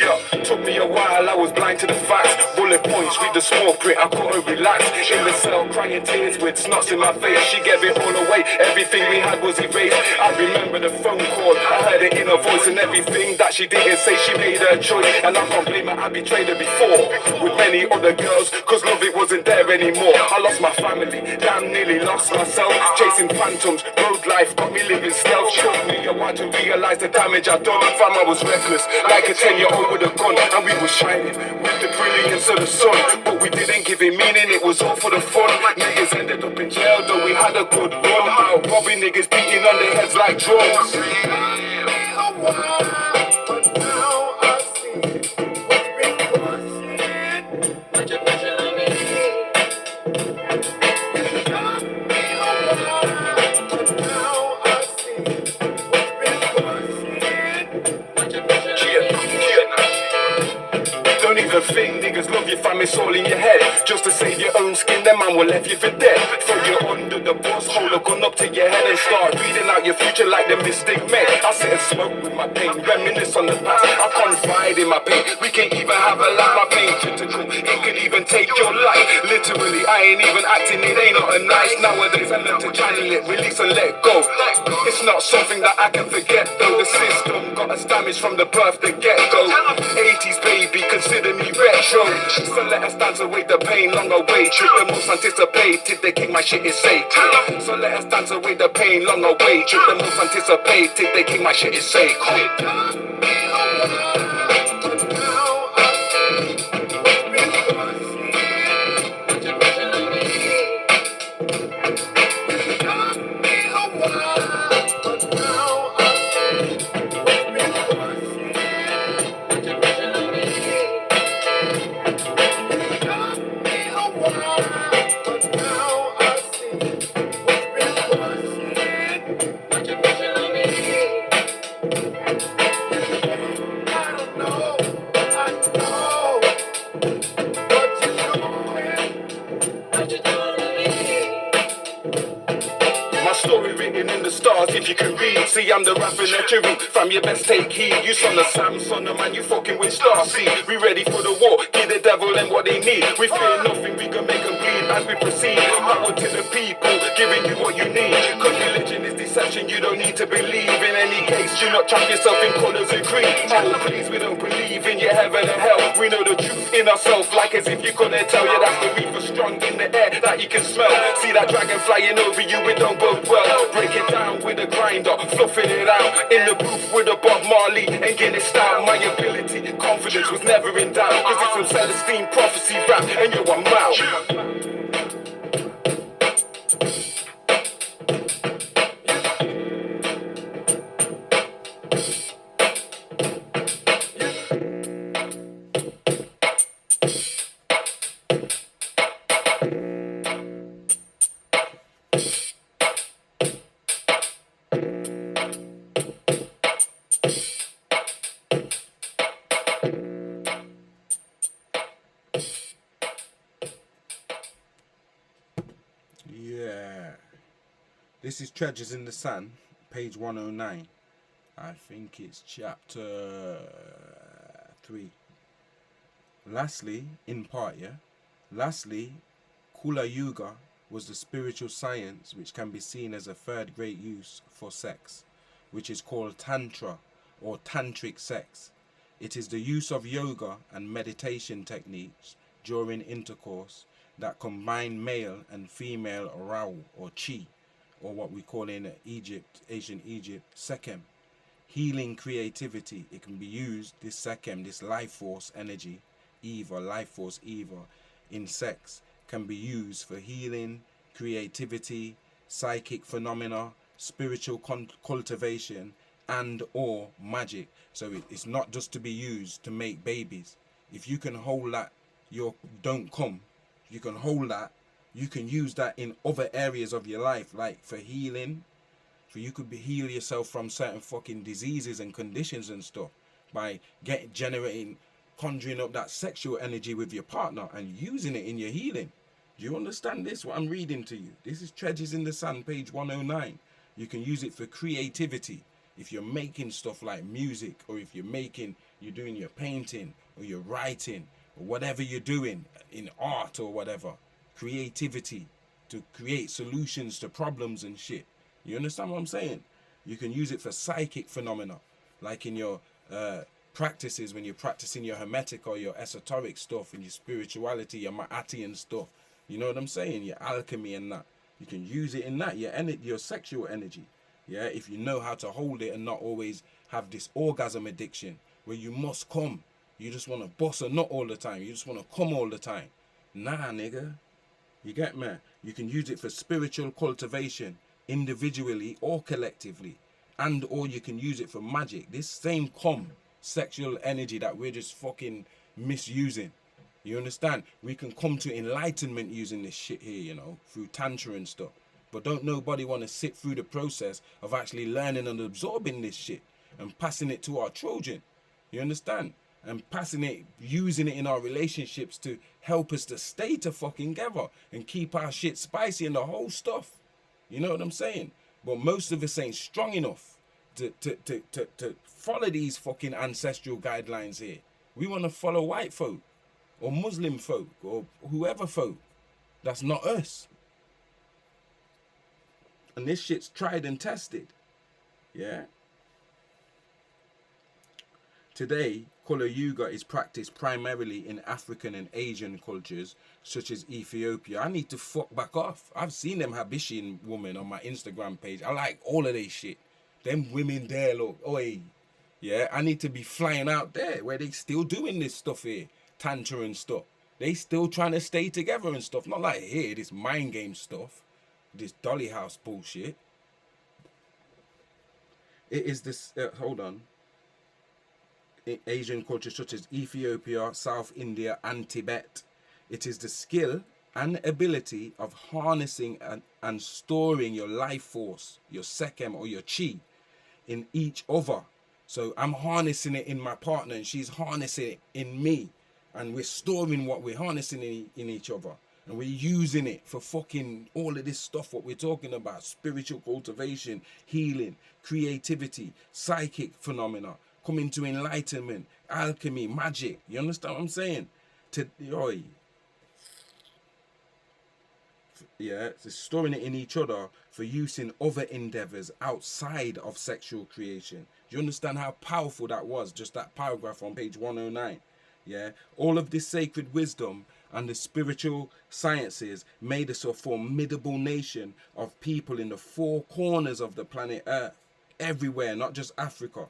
Yo, took me a while, I was blind to the facts. Bullet points, read the small print, I couldn't relax. In the cell, crying tears with snots in my face. She gave it all away, everything we had was erased. I remember the phone call, I heard it in her voice. And everything that she didn't say, she made her choice. And I can't blame her, I betrayed her before with many other girls, cause love it wasn't there anymore. I lost my family, damn nearly lost myself. Chasing phantoms, road life got me living stealth. Took me a while to realize the damage I'd done. Fam, I was reckless, like a 10-year-old with a gun. And we were shining with the brilliance of the sun. But we didn't give it meaning, it was all for the fun. Niggas ended up in jail, though we had a good run. Out robbing niggas, beating on their heads like drums. But now I see what's been pushing. Put your pressure on me. It got me a while, but now I see what's been pushing. Put your pressure on me. Don't even think niggas love you, fam, it's all in your head. Just to save your own skin, them man will left you for dead. Throw you under the bus, hold a gun up to your head and start reading out your future like the mystic men. I sit and smoke with my pain, reminisce on the past. I confide in my pain, we can't even have a laugh. My pain critical, it could even take your life. Literally, I ain't even acting, it ain't nothing nice. Nowadays I learn to channel it, release and let go. It's not something that I can forget though. The system got us damaged from the birth, the get-go. 80s baby, consider me retro. So let us dance away the pain, long awaited. The most anticipated, they king, my shit is sacred. So let us dance away the pain, long awaited. The most anticipated, they king, my shit is sacred. story written in the stars if you can read. See, I'm the rapper that you read. From your best take heed. You son of Sam, son of man, you fucking with Starseed. We ready for the war, give the devil them what they need. We fear nothing, we can make them bleed as we proceed. Power to the people, giving you what you need. Cause religion is deception, you don't need to believe. In any case, do not trap yourself in colours and creed. Oh please, we don't believe in your heaven and hell. We know the truth in ourselves, like as if you couldn't tell. Yeah, that's the reaper strong in the air that you can smell. See that dragon flying over you, it don't bode well. Break it down with a grinder, fluffing it out. In the booth with a Bob Marley and get it style. My ability, confidence was never in doubt. Cause it's some Celestine prophecy rap and yo, I'm out. Yeah. This is Treasures in the Sun, page 109. I think it's chapter 3. Lastly, in part, yeah. Lastly, Kula Yuga was the spiritual science which can be seen as a third great use for sex, which is called Tantra or Tantric sex. It is the use of yoga and meditation techniques during intercourse that combine male and female rao or chi, or what we call in Egypt, ancient Egypt, sekem. Healing creativity. It can be used, this sekem, this life force energy, Eva, life force Eva, in sex, can be used for healing, creativity, psychic phenomena, spiritual cultivation, and or magic. So it's not just to be used to make babies. If you can hold that, you don't come. You can hold that. You can use that in other areas of your life, like for healing. So you could heal yourself from certain fucking diseases and conditions and stuff by conjuring up that sexual energy with your partner and using it in your healing. Do you understand this? What I'm reading to you. This is Treasures in the Sun, page 109. You can use it for creativity. If you're making stuff like music, or if you're doing your painting, or you're writing, or whatever you're doing in art or whatever, creativity to create solutions to problems and shit. You understand what I'm saying? You can use it for psychic phenomena, like in your practices when you're practicing your hermetic or your esoteric stuff and your spirituality, your Ma'atian stuff. You know what I'm saying? Your alchemy and that. You can use it in that, your sexual energy. Yeah, if you know how to hold it and not always have this orgasm addiction where you must come. You just want to bust a nut all the time. You just want to come all the time. Nah, nigga. You get me? You can use it for spiritual cultivation, individually or collectively. And or you can use it for magic. This same sexual energy that we're just fucking misusing. You understand? We can come to enlightenment using this shit here, you know, through tantra and stuff. But don't nobody want to sit through the process of actually learning and absorbing this shit and passing it to our children. You understand? And passing it, using it in our relationships to help us to stay fucking together and keep our shit spicy and the whole stuff. You know what I'm saying? But most of us ain't strong enough to follow these fucking ancestral guidelines here. We want to follow white folk or Muslim folk or whoever folk. That's not us. And this shit's tried and tested. Yeah? Today, Kula Yuga is practiced primarily in African and Asian cultures, such as Ethiopia. I need to fuck back off. I've seen them Habeshan women on my Instagram page. I like all of they shit. Them women there, look, oi. Yeah, I need to be flying out there where they still doing this stuff here. Tantra and stuff. They still trying to stay together and stuff. Not like here, this mind game stuff. This dolly house bullshit. It is this, hold on. Asian cultures such as Ethiopia, South India, and Tibet. It is the skill and ability of harnessing and storing your life force, your sekem or your chi, in each other. So I'm harnessing it in my partner and she's harnessing it in me. And we're storing what we're harnessing in each other. And we're using it for fucking all of this stuff, what we're talking about: spiritual cultivation, healing, creativity, psychic phenomena, coming to enlightenment, alchemy, magic. You understand what I'm saying? Yeah, so storing it in each other for use in other endeavors outside of sexual creation. Do you understand how powerful that was? Just that paragraph on page 109. Yeah, all of this sacred wisdom and the spiritual sciences made us a formidable nation of people in the four corners of the planet Earth, everywhere, not just Africa.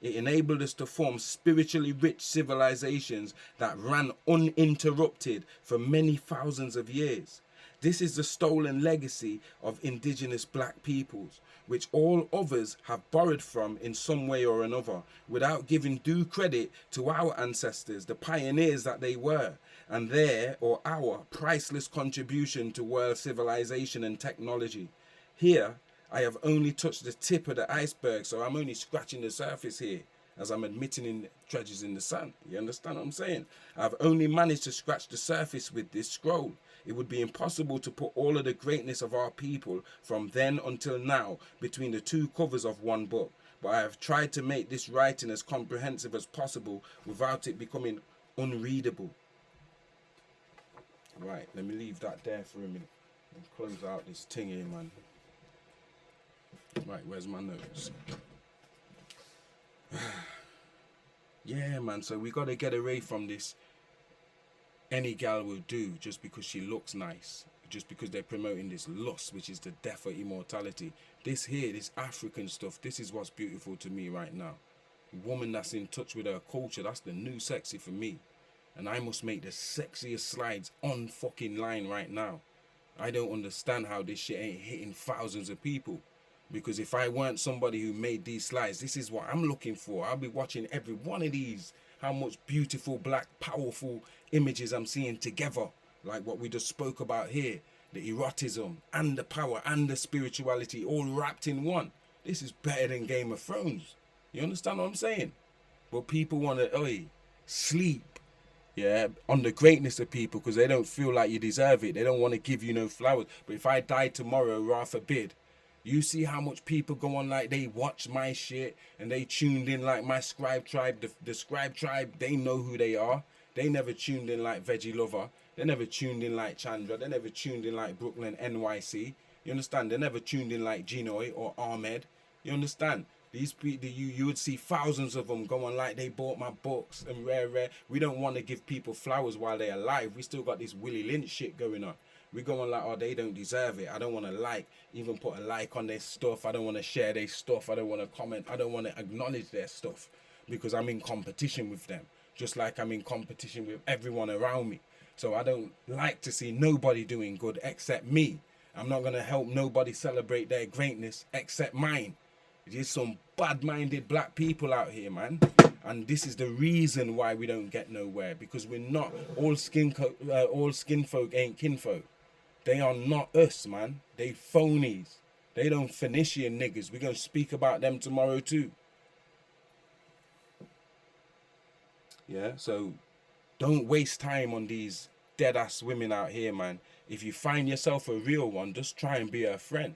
It enabled us to form spiritually rich civilizations that ran uninterrupted for many thousands of years. This is the stolen legacy of indigenous black peoples, which all others have borrowed from in some way or another, without giving due credit to our ancestors, the pioneers that they were, and their or our priceless contribution to world civilization and technology. Here, I have only touched the tip of the iceberg, so I'm only scratching the surface here, as I'm admitting in treasures in the sun. You understand what I'm saying? I've only managed to scratch the surface with this scroll. It would be impossible to put all of the greatness of our people from then until now between the two covers of one book, but I have tried to make this writing as comprehensive as possible without it becoming unreadable. Right, let me leave that there for a minute and close out this thing here, man. Right, where's my notes? Yeah, man, so we got to get away from this any gal will do just because she looks nice, just because they're promoting this lust, which is the death of immortality. This here, this African stuff, this is what's beautiful to me right now. A woman that's in touch with her culture, that's the new sexy for me. And I must make the sexiest slides on fucking line right now. I don't understand how this shit ain't hitting thousands of people. Because if I weren't somebody who made these slides, this is what I'm looking for. I'll be watching every one of these. How much beautiful, black, powerful images I'm seeing together. Like what we just spoke about here. The erotism and the power and the spirituality all wrapped in one. This is better than Game of Thrones. You understand what I'm saying? But people want to sleep, yeah, on the greatness of people because they don't feel like you deserve it. They don't want to give you no flowers. But if I die tomorrow, God forbid, you see how much people go on like they watch my shit and they tuned in like my scribe tribe. The scribe tribe, they know who they are. They never tuned in like Veggie Lover. They never tuned in like Chandra. They never tuned in like Brooklyn NYC. You understand? They never tuned in like Genoy or Ahmed. You understand? These people, you would see thousands of them going like they bought my books and rare. We don't want to give people flowers while they're alive. We still got this Willie Lynch shit going on. We going like, oh, they don't deserve it. I don't want to even put a like on their stuff. I don't want to share their stuff. I don't want to comment. I don't want to acknowledge their stuff because I'm in competition with them. Just like I'm in competition with everyone around me. So I don't like to see nobody doing good except me. I'm not going to help nobody celebrate their greatness except mine. There's some bad-minded black people out here, man. And this is the reason why we don't get nowhere. Because we're not, all skin folk ain't kinfolk. They are not us, man. They phonies. They don't Phoenician niggas. We're going to speak about them tomorrow too. Yeah, so don't waste time on these dead-ass women out here, man. If you find yourself a real one, just try and be her friend.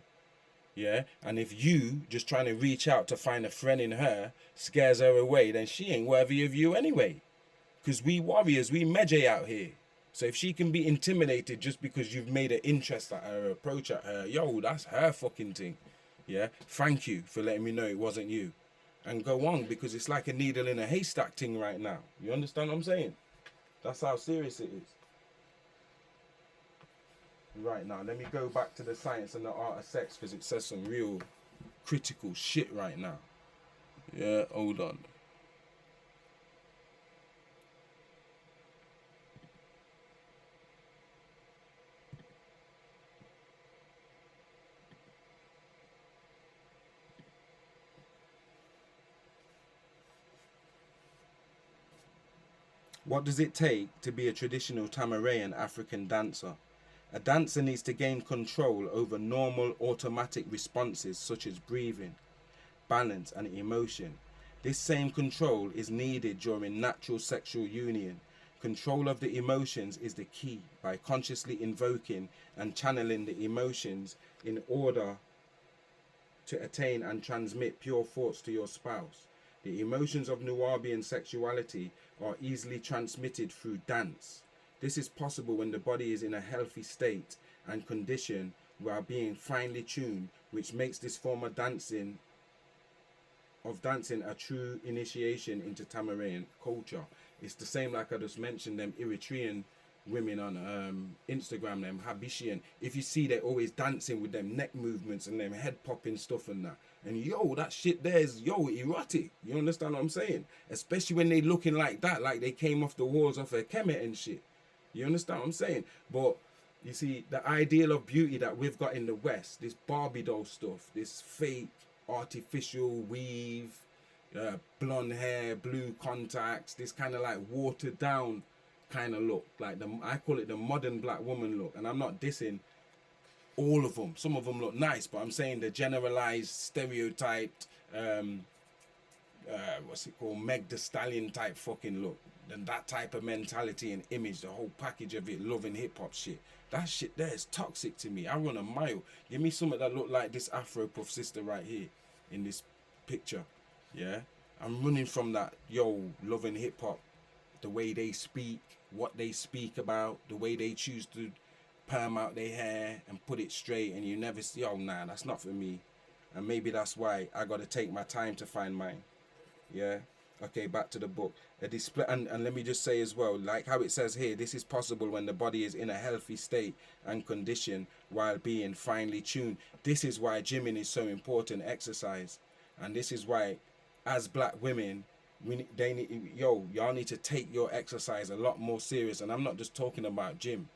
Yeah, and if you just trying to reach out to find a friend in her scares her away, then she ain't worthy of you anyway. Because we warriors, we medjay out here. So if she can be intimidated just because you've made an interest at her, approach at her, yo, that's her fucking thing. Yeah, thank you for letting me know it wasn't you. And go on, because it's like a needle in a haystack thing right now. You understand what I'm saying? That's how serious it is. Right now, let me go back to the science and the art of sex because it says some real critical shit right now. Yeah, hold on. What does it take to be a traditional Tamarayan African dancer? A dancer needs to gain control over normal automatic responses such as breathing, balance and emotion. This same control is needed during natural sexual union. Control of the emotions is the key. By consciously invoking and channeling the emotions in order to attain and transmit pure thoughts to your spouse. The emotions of Nubian sexuality are easily transmitted through dance. This is possible when the body is in a healthy state and condition while being finely tuned, which makes this form of dancing a true initiation into Tamarian culture. It's the same like I just mentioned, them Eritrean women on Instagram, them Habeshian. If you see, they're always dancing with them neck movements and them head popping stuff and that. And yo, that shit there is, yo, erotic. You understand what I'm saying? Especially when they looking like that, like they came off the walls of a Kemet and shit. You understand what I'm saying? But you see, the ideal of beauty that we've got in the West, this Barbie doll stuff, this fake artificial weave, blonde hair, blue contacts, this kind of like watered down kind of look, like I call it the modern black woman look. And I'm not dissing all of them. Some of them look nice, but I'm saying the generalized, stereotyped, what's it called, Meg the Stallion type fucking look. And that type of mentality and image, the whole package of it, loving hip hop shit. That shit there is toxic to me. I run a mile. Give me something that look like this Afro Puff sister right here in this picture. Yeah, I'm running from that. Yo, loving hip hop, the way they speak, what they speak about, the way they choose to perm out their hair and put it straight, and you never see. Oh nah, that's not for me. And maybe that's why I got to take my time to find mine. Yeah. Okay, back to the book. A display, and let me just say as well, like how it says here, this is possible when the body is in a healthy state and condition while being finely tuned. This is why gymming is so important, exercise. And this is why, as black women, y'all need to take your exercise a lot more serious. And I'm not just talking about gym,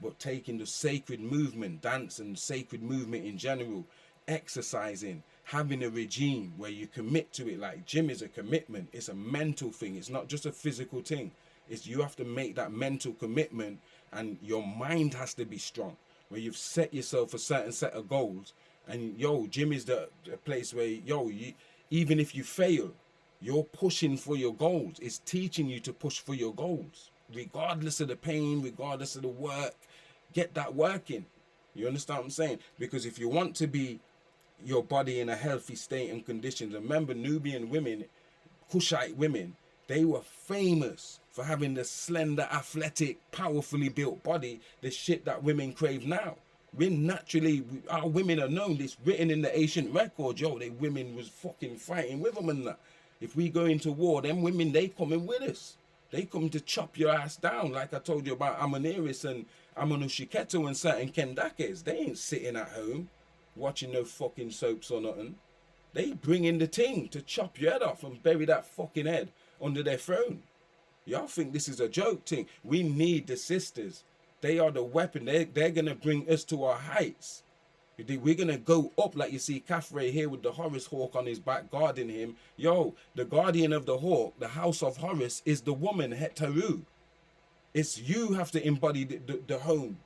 but taking the sacred movement, dance and sacred movement in general, exercising, having a regime where you commit to it. Like gym is a commitment. It's a mental thing. It's not just a physical thing. It's you have to make that mental commitment, and your mind has to be strong, where you've set yourself a certain set of goals. And yo, gym is the place where even if you fail, you're pushing for your goals. It's teaching you to push for your goals, regardless of the pain, regardless of the work. Get that work in. You understand what I'm saying? Because if you want to be your body in a healthy state and conditions, remember Nubian women, Kushite women, they were famous for having the slender, athletic, powerfully built body, the shit that women crave now. Our women are known, this written in the ancient records, yo, they women was fucking fighting with them and that. If we go into war, them women, they coming with us. They come to chop your ass down, like I told you about Amoniris and Amonushiketo and certain Kendakes. They ain't sitting at home watching no fucking soaps or nothing. They bring in the ting to chop your head off and bury that fucking head under their throne. Y'all think this is a joke thing? We need the sisters. They are the weapon. They're going to bring us to our heights. We're going to go up, like you see Caffrey here with the Horus hawk on his back guarding him. Yo, the guardian of the hawk, the house of Horus, is the woman, Hetaru. It's you have to embody the home.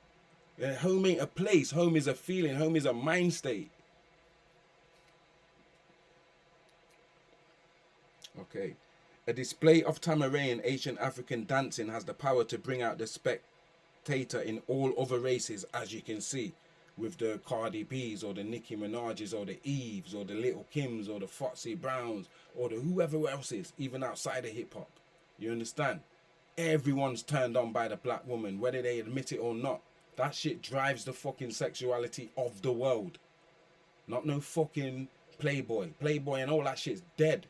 Home ain't a place. Home is a feeling. Home is a mind state. Okay. A display of Tamarayan ancient African dancing has the power to bring out the spectator in all other races, as you can see, with the Cardi B's or the Nicki Minaj's or the Eves or the Little Kims or the Foxy Browns or the whoever else is, even outside of hip hop. You understand? Everyone's turned on by the black woman, whether they admit it or not. That shit drives the fucking sexuality of the world. Not no fucking Playboy. Playboy and all that shit's dead.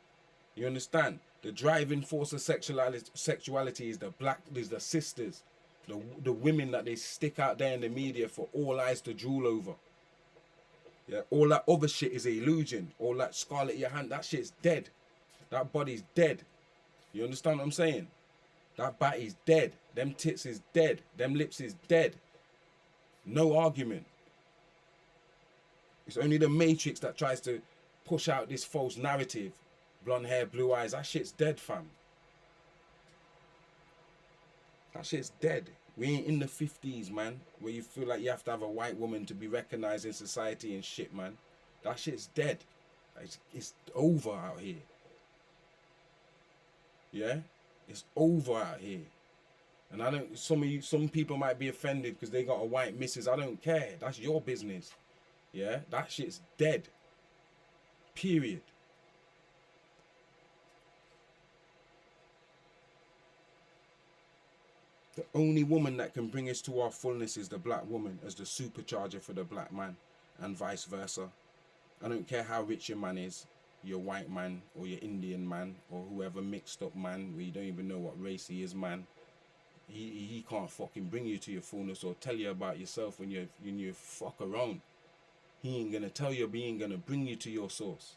You understand? The driving force of sexuality is the sisters. The women that they stick out there in the media for all eyes to drool over. Yeah, all that other shit is an illusion. All that Scarlett Johansson, that shit's dead. That body's dead. You understand what I'm saying? That body's dead. Them tits is dead. Them lips is dead. No argument. It's only the Matrix that tries to push out this false narrative. Blonde hair, blue eyes. That shit's dead, fam. That shit's dead. We ain't in the 50s, man, where you feel like you have to have a white woman to be recognized in society and shit, man. That shit's dead. It's over out here. Yeah? It's over out here. And I don't. Some people might be offended because they got a white missus. I don't care. That's your business. Yeah, that shit's dead. Period. The only woman that can bring us to our fullness is the black woman as the supercharger for the black man, and vice versa. I don't care how rich your man is, your white man or your Indian man or whoever mixed up man where you don't even know what race he is, man. He can't fucking bring you to your fullness or tell you about yourself when you fuck around. He ain't gonna tell you, but he ain't gonna bring you to your source.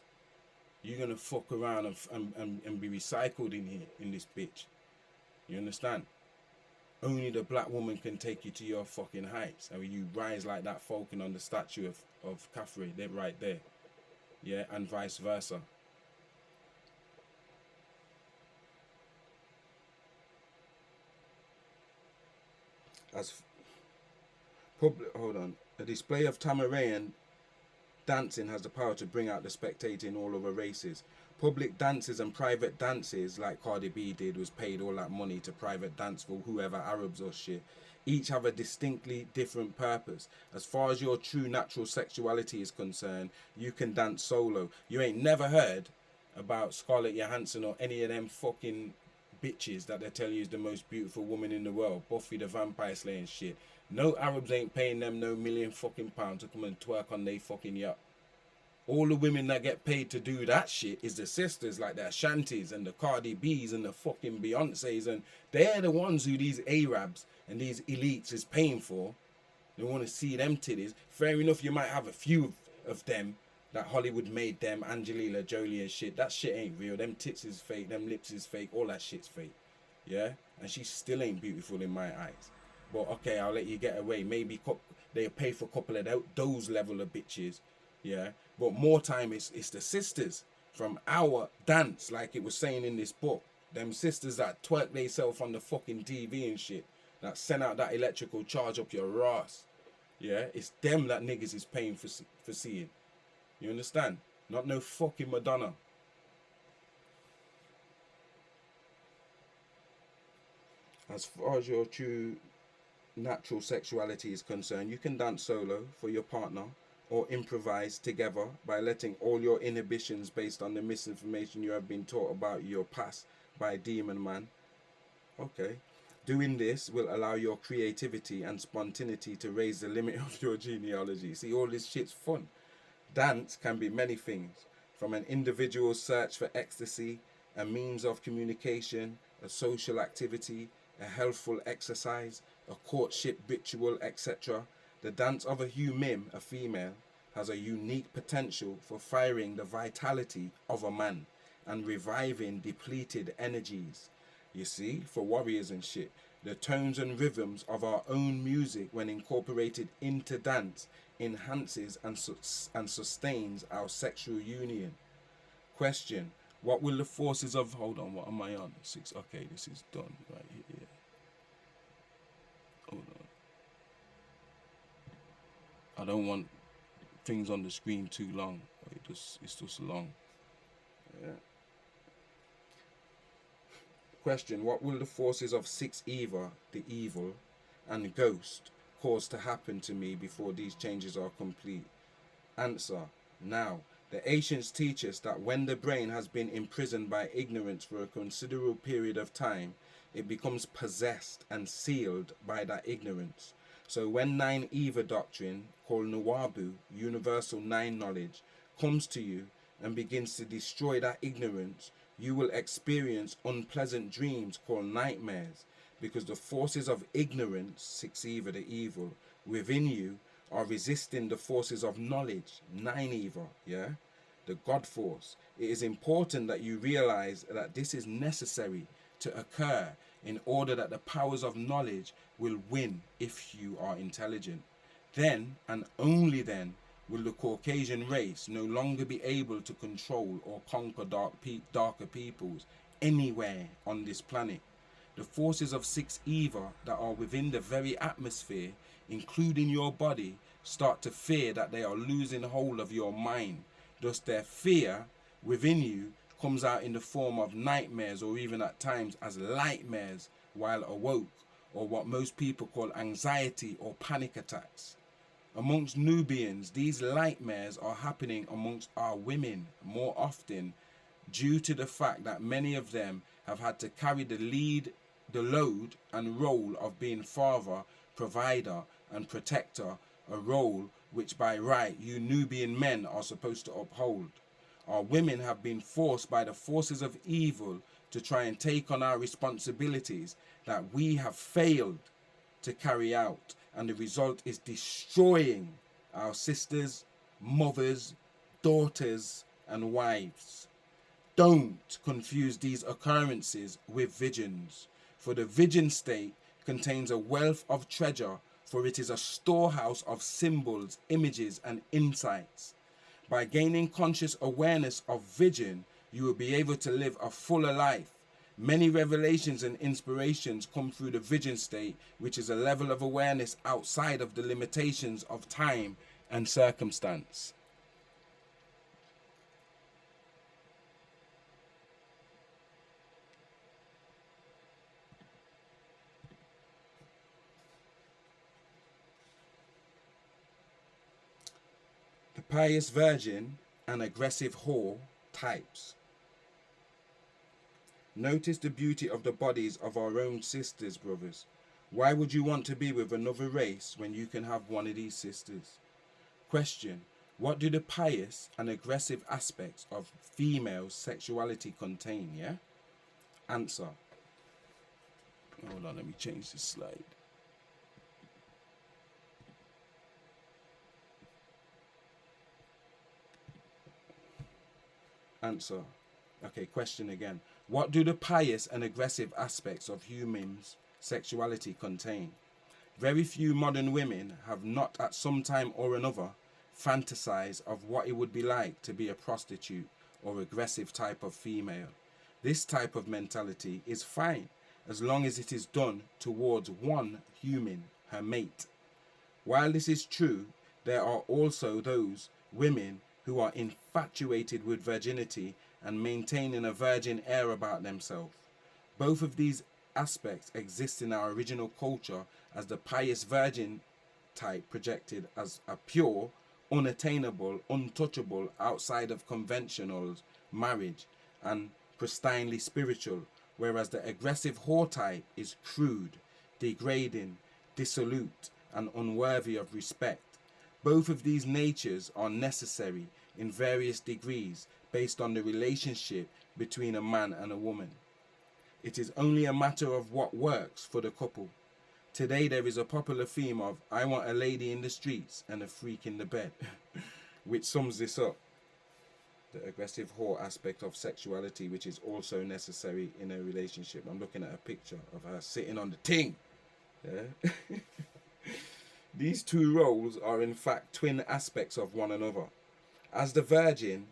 You're gonna fuck around and be recycled in here, in this bitch. You understand? Only the black woman can take you to your fucking heights. I mean, you rise like that falcon on the statue of Caffrey. They're right there. Yeah, and vice versa. As hold on. A display of Tamarayan dancing has the power to bring out the spectator in all other races. Public dances and private dances, like Cardi B did, was paid all that money to private dance for whoever, Arabs or shit. Each have a distinctly different purpose. As far as your true natural sexuality is concerned, you can dance solo. You ain't never heard about Scarlett Johansson or any of them fucking bitches that they tell you is the most beautiful woman in the world. Buffy the Vampire Slayer and shit. No Arabs ain't paying them no million fucking pounds to come and twerk on they fucking yacht. All the women that get paid to do that shit is the sisters, like the Ashantis and the Cardi B's and the fucking Beyoncés, and they're the ones who these Arabs and these elites is paying for. They want to see them titties. Fair enough, you might have a few of them that Hollywood made them, Angelina Jolie and shit. That shit ain't real. Them tits is fake, them lips is fake, all that shit's fake. Yeah? And she still ain't beautiful in my eyes. But okay, I'll let you get away. Maybe they pay for a couple of those level of bitches. Yeah? But more time it's the sisters from our dance, like it was saying in this book. Them sisters that twerk themselves on the fucking TV and shit. That send out that electrical charge up your ass. Yeah? It's them that niggas is paying for seeing. You understand? Not no fucking Madonna. As far as your true natural sexuality is concerned, you can dance solo for your partner or improvise together by letting all your inhibitions based on the misinformation you have been taught about your past by Demon Man. Okay. Doing this will allow your creativity and spontaneity to raise the limit of your genealogy. See, all this shit's fun. Dance can be many things, from an individual's search for ecstasy, a means of communication, a social activity, a healthful exercise, a courtship ritual, etc. The dance of a human, a female, has a unique potential for firing the vitality of a man and reviving depleted energies. You see, for warriors and shit, the tones and rhythms of our own music, when incorporated into dance, enhances and sustains our sexual union. Question: what will the forces of... Hold on, what am I on? 6. Okay, this is done right here. Hold on. I don't want things on the screen too long. It's just long. Yeah. Question: what will the forces of 6 Eva, the evil, and ghost cause to happen to me before these changes are complete? Answer: now. The ancients teach us that when the brain has been imprisoned by ignorance for a considerable period of time, it becomes possessed and sealed by that ignorance. So when 9 Eva doctrine, called Nuwabu, universal 9 knowledge, comes to you and begins to destroy that ignorance, you will experience unpleasant dreams called nightmares, because the forces of ignorance, 6 Eva, the evil, within you are resisting the forces of knowledge, 9 Eva, yeah? The God force. It is important that you realize that this is necessary to occur in order that the powers of knowledge will win if you are intelligent. Then, and only then, will the Caucasian race no longer be able to control or conquer darker peoples anywhere on this planet. The forces of 6 Eva that are within the very atmosphere, including your body, start to fear that they are losing hold of your mind. Thus their fear within you comes out in the form of nightmares, or even at times as lightmares while awoke, or what most people call anxiety or panic attacks. Amongst Nubians, these nightmares are happening amongst our women more often due to the fact that many of them have had to carry the load and role of being father, provider and protector, a role which by right you Nubian men are supposed to uphold. Our women have been forced by the forces of evil to try and take on our responsibilities that we have failed to carry out, and the result is destroying our sisters, mothers, daughters and wives. Don't confuse these occurrences with visions, for the vision state contains a wealth of treasure, for it is a storehouse of symbols, images and insights. By gaining conscious awareness of vision, you will be able to live a fuller life. Many revelations and inspirations come through the vision state, which is a level of awareness outside of the limitations of time and circumstance. The pious virgin and aggressive whore types. Notice the beauty of the bodies of our own sisters, brothers. Why would you want to be with another race when you can have one of these sisters? Question: what do the pious and aggressive aspects of female sexuality contain, yeah? Answer. Hold on, let me change this slide. Answer. Okay, question again. What do the pious and aggressive aspects of humans' sexuality contain? Very few modern women have not at some time or another fantasized of what it would be like to be a prostitute or aggressive type of female. This type of mentality is fine as long as it is done towards one human, her mate. While this is true, there are also those women who are infatuated with virginity and maintaining a virgin air about themselves. Both of these aspects exist in our original culture, as the pious virgin type projected as a pure, unattainable, untouchable outside of conventional marriage and pristinely spiritual, whereas the aggressive whore type is crude, degrading, dissolute and unworthy of respect. Both of these natures are necessary in various degrees based on the relationship between a man and a woman. It is only a matter of what works for the couple. Today there is a popular theme of "I want a lady in the streets and a freak in the bed," which sums this up. The aggressive whore aspect of sexuality, which is also necessary in a relationship. I'm looking at a picture of her sitting on the ting. Yeah? These two roles are in fact twin aspects of one another. As the virgin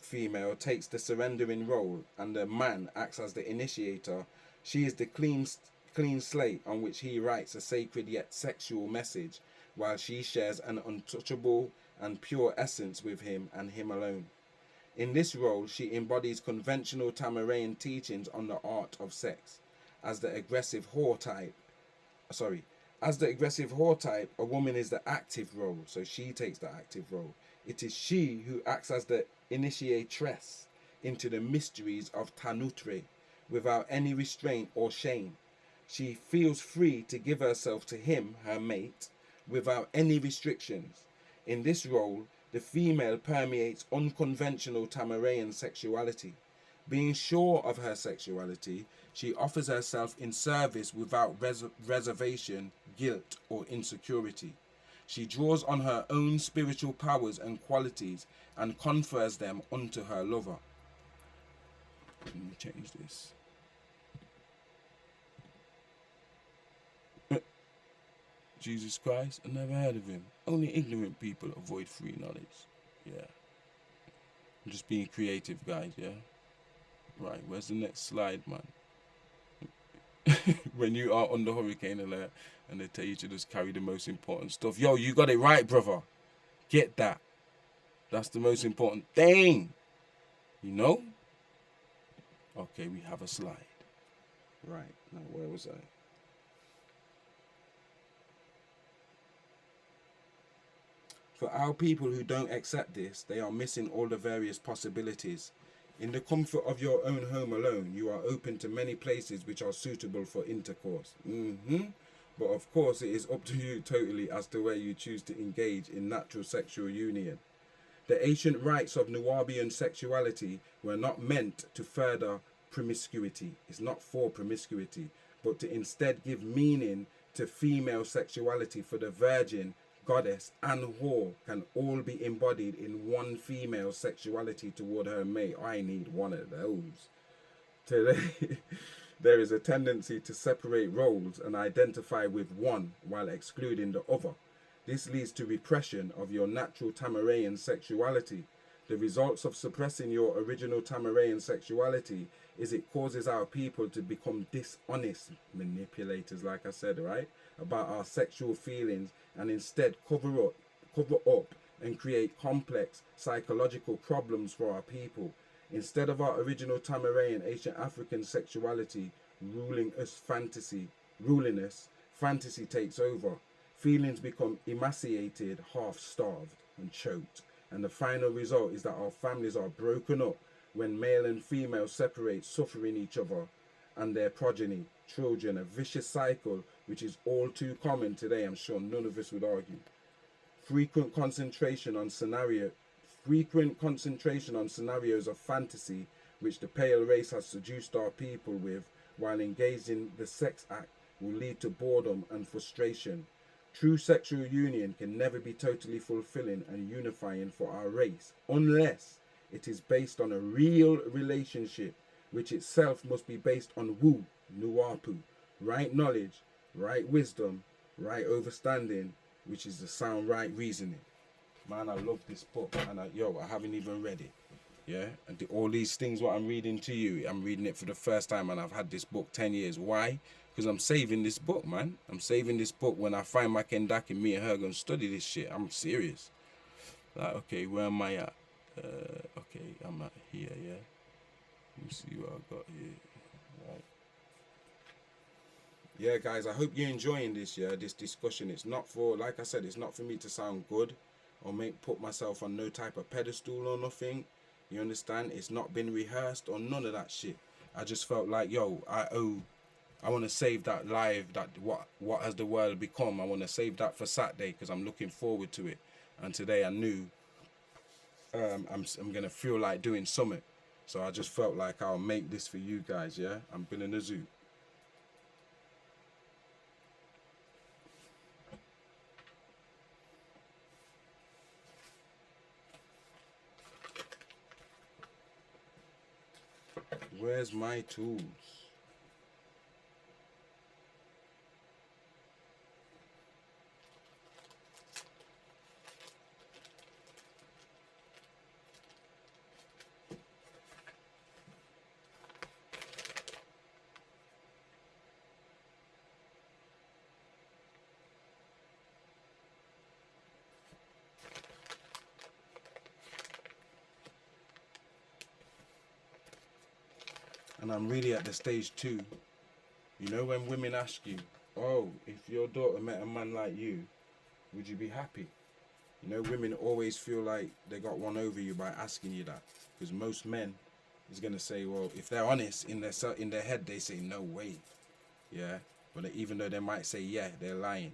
female takes the surrendering role and the man acts as the initiator, she is the clean slate on which he writes a sacred yet sexual message, while she shares an untouchable and pure essence with him and him alone. In this role, she embodies conventional Tamarayan teachings on the art of sex. As the aggressive whore type, a woman is the active role, so she takes the active role. It is she who acts as the initiatress into the mysteries of Tanutre without any restraint or shame. She feels free to give herself to him, her mate, without any restrictions. In this role, the female permeates unconventional Tamarayan sexuality. Being sure of her sexuality, she offers herself in service without reservation, guilt, or insecurity. She draws on her own spiritual powers and qualities and confers them unto her lover. Let me change this. Jesus Christ, I never heard of him. Only ignorant people avoid free knowledge. Yeah. I'm just being creative, guys, yeah? Right, where's the next slide, man? When you are under hurricane alert and they tell you to just carry the most important stuff. Yo, you got it right, brother. Get that. That's the most important thing. You know? Okay, we have a slide. Right, now where was I? For our people who don't accept this, they are missing all the various possibilities. In the comfort of your own home alone, you are open to many places which are suitable for intercourse. But of course, it is up to you totally as to where you choose to engage in natural sexual union. The ancient rites of Nubian sexuality were not meant to further promiscuity. It's not for promiscuity, but to instead give meaning to female sexuality, for the virgin, goddess, and whore can all be embodied in one female sexuality toward her mate. I need one of those. Today, there is a tendency to separate roles and identify with one while excluding the other. This leads to repression of your natural Tamarayan sexuality. The results of suppressing your original Tamarayan sexuality is it causes our people to become dishonest manipulators, like I said, right, about our sexual feelings, and instead cover up and create complex psychological problems for our people. Instead of our original Tamarayan ancient African sexuality ruling us, fantasy takes over. Feelings become emaciated, half-starved and choked. And the final result is that our families are broken up when male and female separate, suffering each other and their progeny, children, a vicious cycle which is all too common today. I'm sure none of us would argue. Frequent concentration on scenarios of fantasy which the pale race has seduced our people with while engaged in the sex act will lead to boredom and frustration. True sexual union can never be totally fulfilling and unifying for our race unless it is based on a real relationship, which itself must be based on wu, nuapu, right knowledge, right wisdom, right understanding, which is the sound right reasoning. Man, I love this book, and I haven't even read it. Yeah, and all these things what I'm reading to you, I'm reading it for the first time, and I've had this book 10 years. Why? Because I'm saving this book, man. I'm saving this book. When I find my Kendaki, me and her gonna study this shit. I'm serious. Like, okay, where am I at? Okay, I'm at here, yeah. Let me see what I got here. Right. Yeah, guys, I hope you're enjoying this, yeah, this discussion. It's not for, like I said, it's not for me to sound good or put myself on no type of pedestal or nothing. You understand? It's not been rehearsed or none of that shit. I just felt like, I want to save that live, that what has the world become. I want to save that for Saturday because I'm looking forward to it. And today I knew I'm going to feel like doing something. So I just felt like I'll make this for you guys, yeah? I'm been in the zoo. Where's my tools? And I'm really at the stage too. You know when women ask you, oh, if your daughter met a man like you, would you be happy? You know, women always feel like they got one over you by asking you that. Because most men is going to say, well, if they're honest, in their head, they say, no way. Yeah? But even though they might say, yeah, they're lying.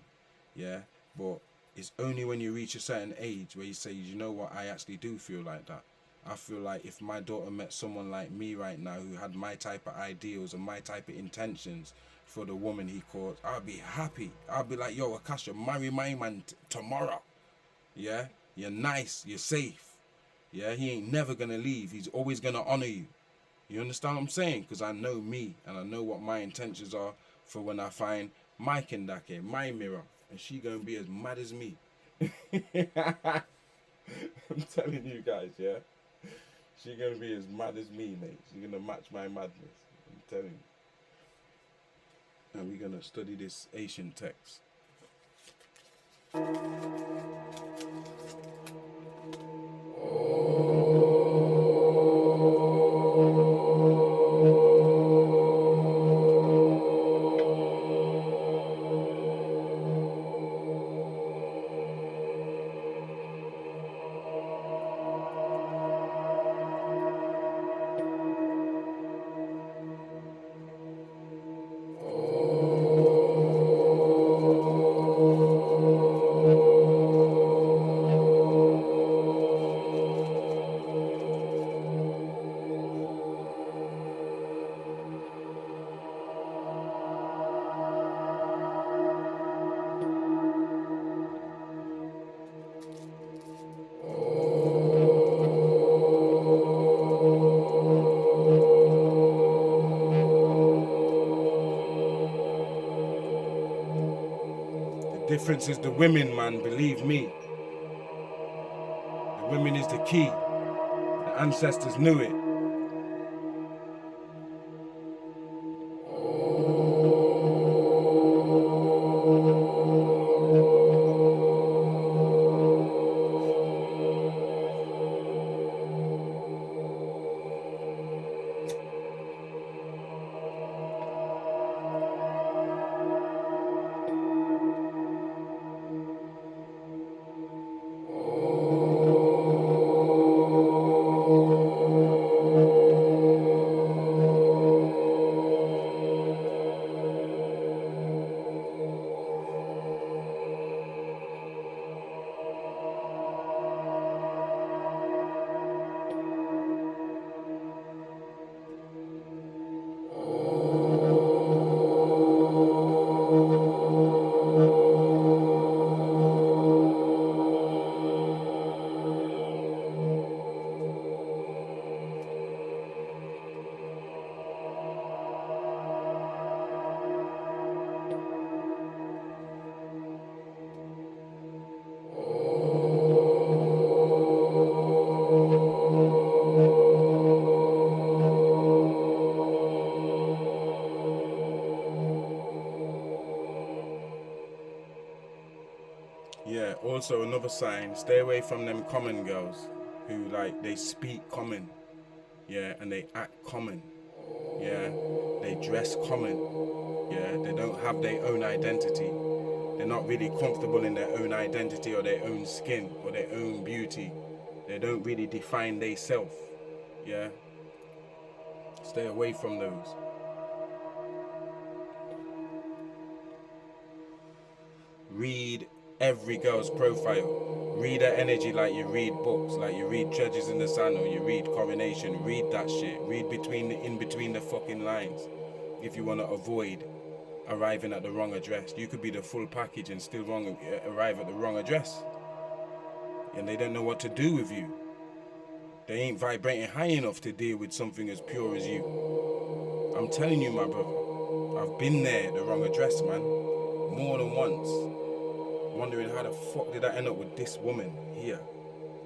Yeah? But it's only when you reach a certain age where you say, you know what, I actually do feel like that. I feel like if my daughter met someone like me right now who had my type of ideals and my type of intentions for the woman he caught, I'd be happy. I'd be like, yo, Akasha, marry my man tomorrow. Yeah? You're nice. You're safe. Yeah? He ain't never going to leave. He's always going to honor you. You understand what I'm saying? Because I know me and I know what my intentions are for when I find my Kendake, my mirror. And she going to be as mad as me. I'm telling you guys, yeah? She's going to be as mad as me, mate. She's going to match my madness. I'm telling you. And we're going to study this ancient text. difference is the women, man, believe me. The women is the key. The ancestors knew it. Yeah, also another sign, stay away from them common girls who like they speak common, yeah, and they act common, yeah, they dress common, yeah, they don't have their own identity. They're not really comfortable in their own identity or their own skin or their own beauty. They don't really define they self, yeah. Stay away from those. Read every girl's profile. Read her energy like you read books, like you read Treasures in the Sun or you read Coronation. Read that shit. Read in between the fucking lines. If you want to avoid arriving at the wrong address, you could be the full package and still arrive at the wrong address. And they don't know what to do with you. They ain't vibrating high enough to deal with something as pure as you. I'm telling you, my brother, I've been there, the wrong address, man, more than once. Wondering how the fuck did I end up with this woman here?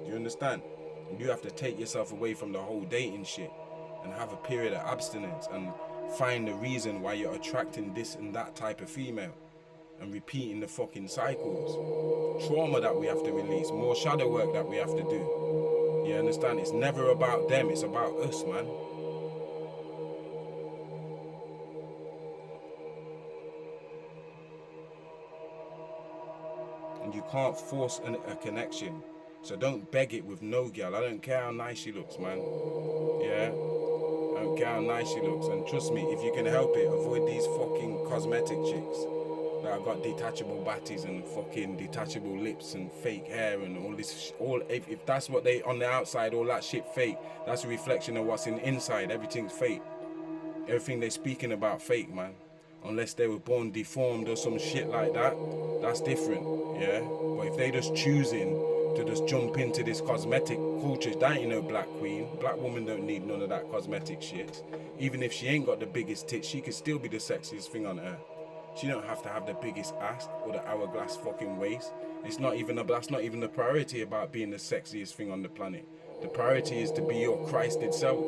Do you understand? You have to take yourself away from the whole dating shit and have a period of abstinence and find the reason why you're attracting this and that type of female and repeating the fucking cycles. Trauma that we have to release, more shadow work that we have to do. You understand? It's never about them, it's about us, man. And you can't force a connection. So don't beg it with no girl. I don't care how nice she looks, man. Yeah? I don't care how nice she looks. And trust me, if you can help it, avoid these fucking cosmetic chicks that have got detachable batties and fucking detachable lips and fake hair and all this. If that's what they on the outside, all that shit fake. That's a reflection of what's inside. Everything's fake. Everything they're speaking about fake, man. Unless they were born deformed or some shit like that, that's different, yeah? But if they just choosing to just jump into this cosmetic culture, that ain't no black queen. Black woman don't need none of that cosmetic shit. Even if she ain't got the biggest tits, she could still be the sexiest thing on earth. She don't have to have the biggest ass or the hourglass fucking waist. That's not even the priority about being the sexiest thing on the planet. The priority is to be your Christ itself.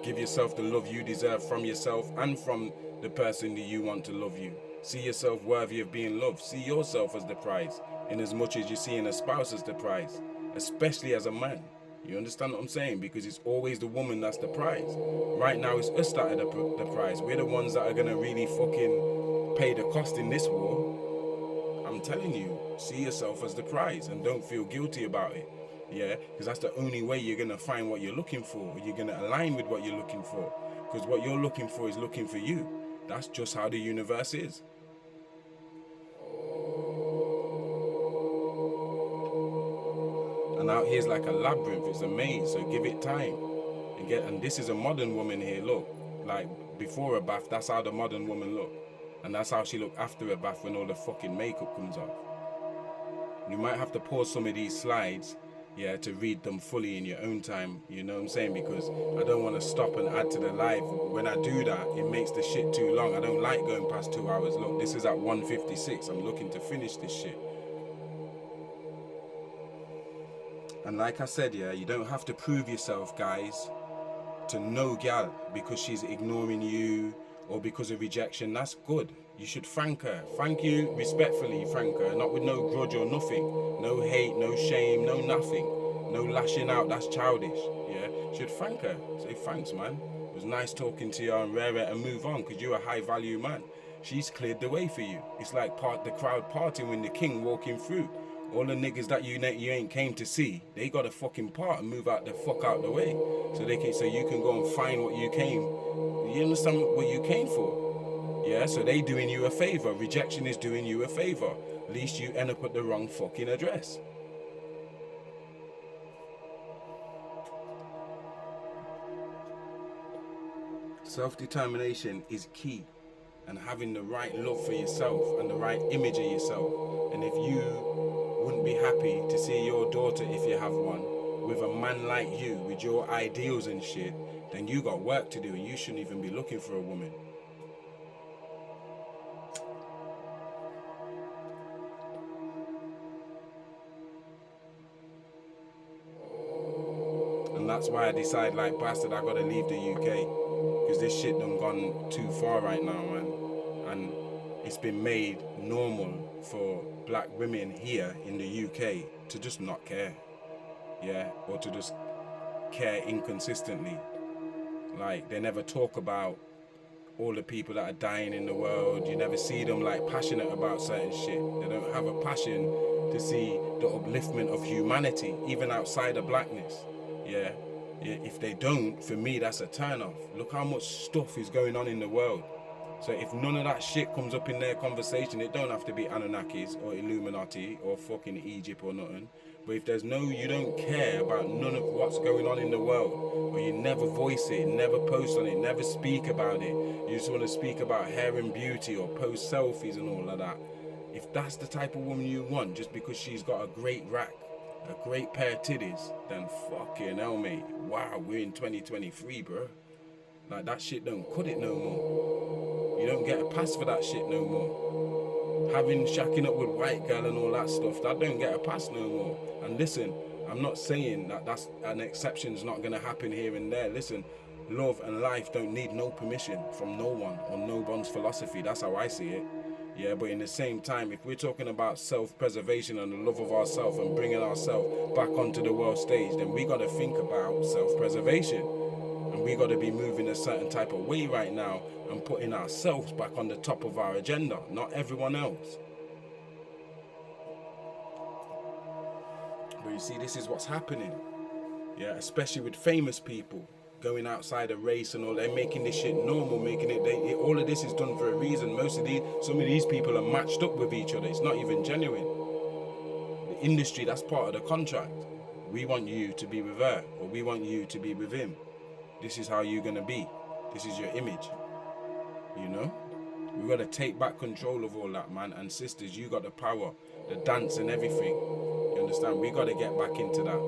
Give yourself the love you deserve from yourself and from the person that you want to love you. See yourself worthy of being loved. See yourself as the prize, in as much as you're seeing a spouse as the prize, especially as a man. You understand what I'm saying? Because it's always the woman that's the prize. Right now, it's us that are the prize. We're the ones that are going to really fucking pay the cost in this war. I'm telling you, see yourself as the prize and don't feel guilty about it. Yeah, because that's the only way you're going to find what you're looking for. You're going to align with what you're looking for. Because what you're looking for is looking for you. That's just how the universe is. And out here's like a labyrinth, it's a maze, so give it time. And this is a modern woman here, look. Like, before a bath, that's how the modern woman look. And that's how she look after a bath when all the fucking makeup comes off. You might have to pause some of these slides yeah, to read them fully in your own time, you know what I'm saying? Because I don't want to stop and add to the live. When I do that, it makes the shit too long. I don't like going past 2 hours. Look, this is at 1:56. I'm looking to finish this shit. And like I said, yeah, you don't have to prove yourself, guys, to no gal because she's ignoring you or because of rejection. That's good. You should thank her. Thank you respectfully, thank her. Not with no grudge or nothing. No hate, no shame, no nothing. No lashing out. That's childish. Yeah. You should thank her. Say thanks, man. It was nice talking to you and and move on because you're a high value man. She's cleared the way for you. It's like the crowd partying when the king walking through. All the niggas that you ain't came to see, they got a fucking part and move out the fuck out the way, so you can go and find what you came. You understand what you came for? Yeah. So they doing you a favor. Rejection is doing you a favor. Least you end up at the wrong fucking address. Self-determination is key, and having the right love for yourself and the right image of yourself. And if you wouldn't be happy to see your daughter, if you have one, with a man like you, with your ideals and shit, then you got work to do and you shouldn't even be looking for a woman. And that's why I decide, like, bastard, I gotta leave the UK. Because this shit done gone too far right now, man. And it's been made normal for black women here in the UK to just not care. Yeah, or to just care inconsistently. Like, they never talk about all the people that are dying in the world. You never see them like passionate about certain shit. They don't have a passion to see the upliftment of humanity, even outside of blackness. Yeah. If they don't, for me, that's a turn off. Look how much stuff is going on in the world. So if none of that shit comes up in their conversation, it don't have to be Anunnakis or Illuminati or fucking Egypt or nothing. But if there's you don't care about none of what's going on in the world, or you never voice it, never post on it, never speak about it, you just want to speak about hair and beauty or post selfies and all of that. If that's the type of woman you want, just because she's got a great rack, a great pair of titties, then fucking hell, mate. Wow, we're in 2023, bro. Like, that shit don't cut it no more. You don't get a pass for that shit no more. Having shacking up with white girl and all that stuff, that don't get a pass no more. And listen, I'm not saying that that's an exception's not gonna happen here and there. Listen, love and life don't need no permission from no one or no one's philosophy. That's how I see it. Yeah, but in the same time, if we're talking about self-preservation and the love of ourselves and bringing ourselves back onto the world stage, then we got to think about self-preservation. And we got to be moving a certain type of way right now and putting ourselves back on the top of our agenda, not everyone else. But you see, this is what's happening. Yeah, especially with famous people going outside a race and all. They're making this shit normal, making it, all of this is done for a reason. Some of these people are matched up with each other. It's not even genuine. The industry, that's part of the contract. We want you to be with her, or we want you to be with him. This is how you're gonna be. This is your image. You know? We gotta take back control of all that, man. And sisters, you got the power, the dance and everything. You understand? We gotta get back into that.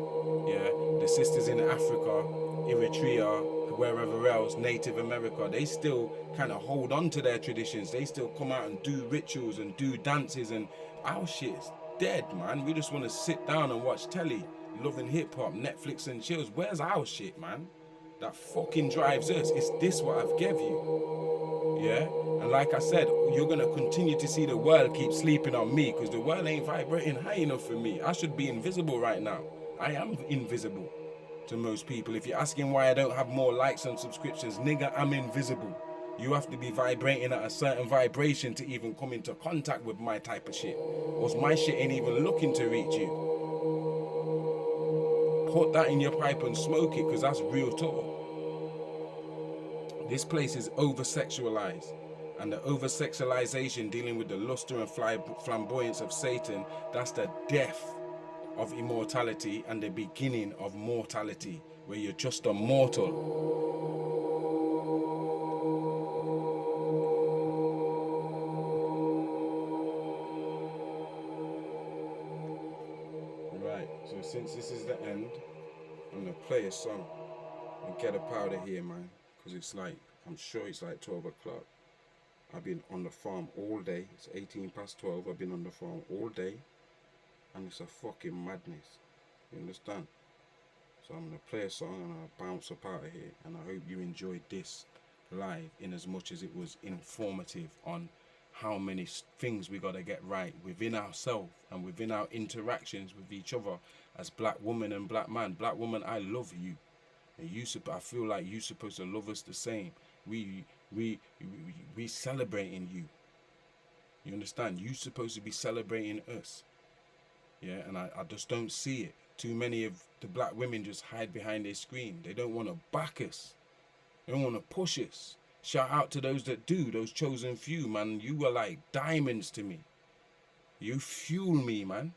Yeah? The sisters in Africa, Eritrea, wherever else, Native America, they still kind of hold on to their traditions. They still come out and do rituals and do dances, and our shit's dead, man. We just want to sit down and watch telly, loving hip-hop, Netflix and chills. Where's our shit, man? That fucking drives us. It's this what I've gave you. Yeah? And like I said, you're going to continue to see the world keep sleeping on me, because the world ain't vibrating high enough for me. I should be invisible right now. I am invisible to most people. If you're asking why I don't have more likes and subscriptions, nigga, I'm invisible. You have to be vibrating at a certain vibration to even come into contact with my type of shit. Or my shit ain't even looking to reach you. Put that in your pipe and smoke it, because that's real talk. This place is over-sexualized. And the over-sexualization, dealing with the luster and flamboyance of Satan, that's the death of immortality and the beginning of mortality, where you're just a mortal. Right. Right, so since this is the end, I'm gonna play a song and get up out of here, man. Because it's like, I'm sure it's like 12 o'clock. I've been on the farm all day. It's 18 past 12. I've been on the farm all day. And it's a fucking madness. You understand? So I'm going to play a song and I'll bounce up out of here. And I hope you enjoyed this live in as much as it was informative on how many things we got to get right within ourselves and within our interactions with each other as black woman and black man. Black woman, I love you. And I feel like you're supposed to love us the same. We celebrating you. You understand? You're supposed to be celebrating us. Yeah, and I just don't see it. Too many of the black women just hide behind their screen. They don't want to back us. They don't want to push us. Shout out to those that do, those chosen few, man. You were like diamonds to me. You fuel me, man.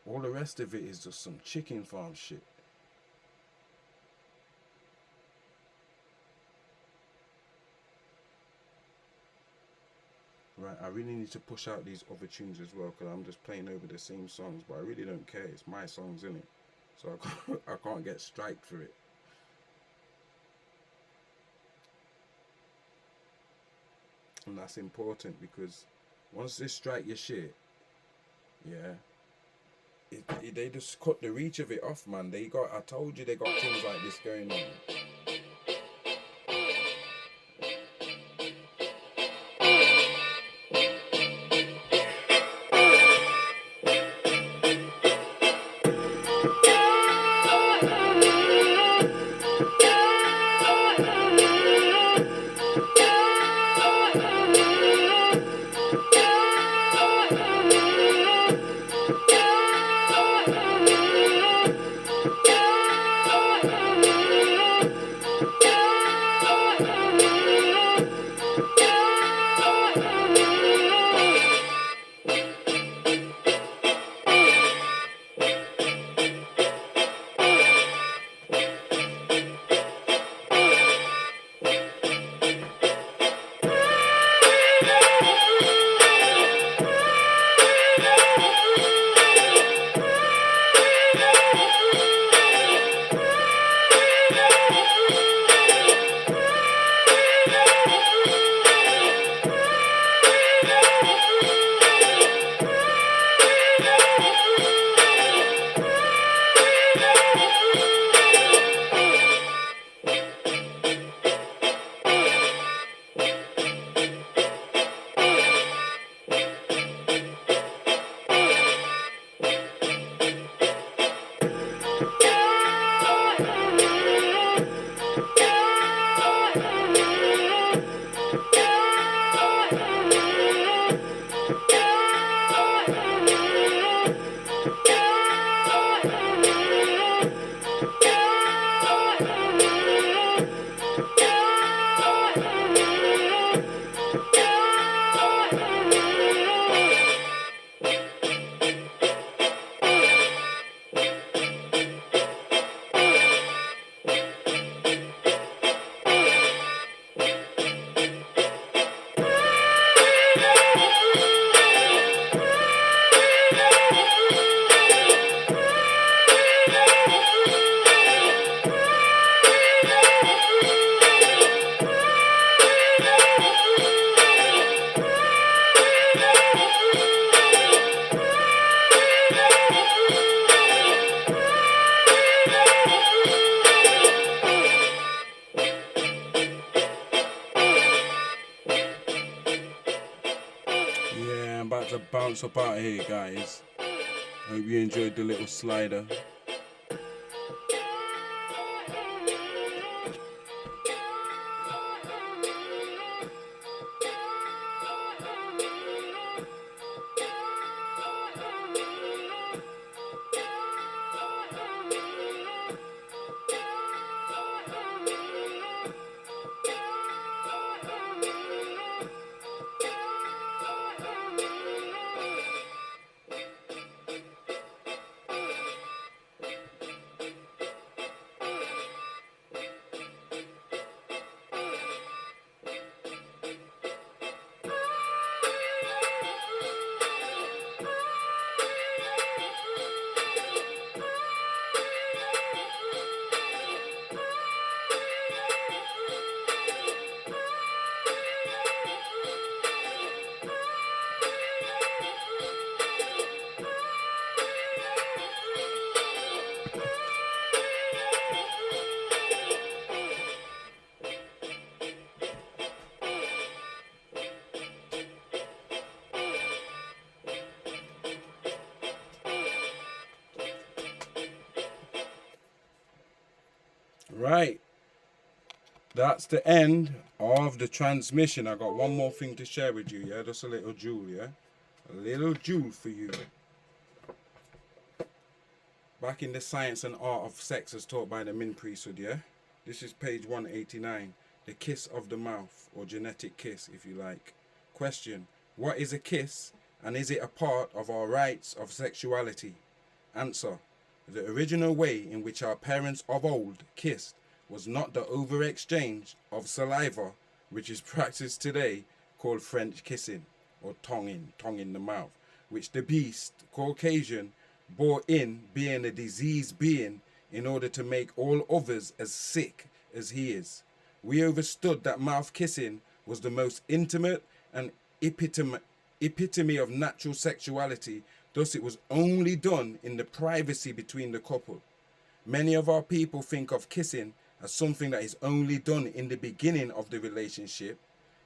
All the rest of it is just some chicken farm shit. Right, I really need to push out these other tunes as well because I'm just playing over the same songs, but I really don't care. It's my songs, innit? So I can't get striked for it. And that's important because once they strike your shit, yeah, they just cut the reach of it off, man. I told you they got things like this going on. I'm about to bounce up out of here, guys. Hope you enjoyed the little slider. Right. That's the end of the transmission. I got one more thing to share with you, yeah? Just a little jewel, yeah? A little jewel for you. Back in the science and art of sex as taught by the Min priesthood, yeah? This is page 189. The kiss of the mouth, or genetic kiss, if you like. Question: what is a kiss, and is it a part of our rites of sexuality? Answer: the original way in which our parents of old kissed was not the over-exchange of saliva, which is practiced today, called French kissing, or tongue in the mouth, which the beast, Caucasian, bore in, being a diseased being, in order to make all others as sick as he is. We understood that mouth kissing was the most intimate and epitome of natural sexuality, thus it was only done in the privacy between the couple. Many of our people think of kissing as something that is only done in the beginning of the relationship.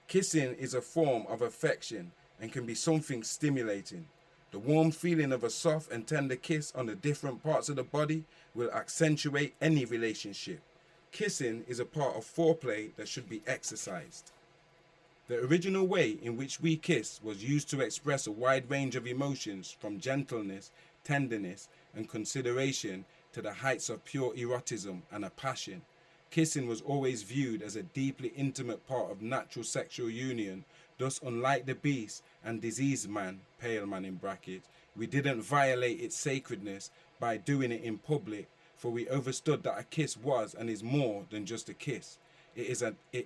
Kissing is a form of affection and can be something stimulating. The warm feeling of a soft and tender kiss on the different parts of the body will accentuate any relationship. Kissing is a part of foreplay that should be exercised. The original way in which we kiss was used to express a wide range of emotions, from gentleness, tenderness, and consideration to the heights of pure erotism and a passion. Kissing was always viewed as a deeply intimate part of natural sexual union. Thus, unlike the beast and diseased man, pale man in brackets, we didn't violate its sacredness by doing it in public, for we understood that a kiss was and is more than just a kiss. It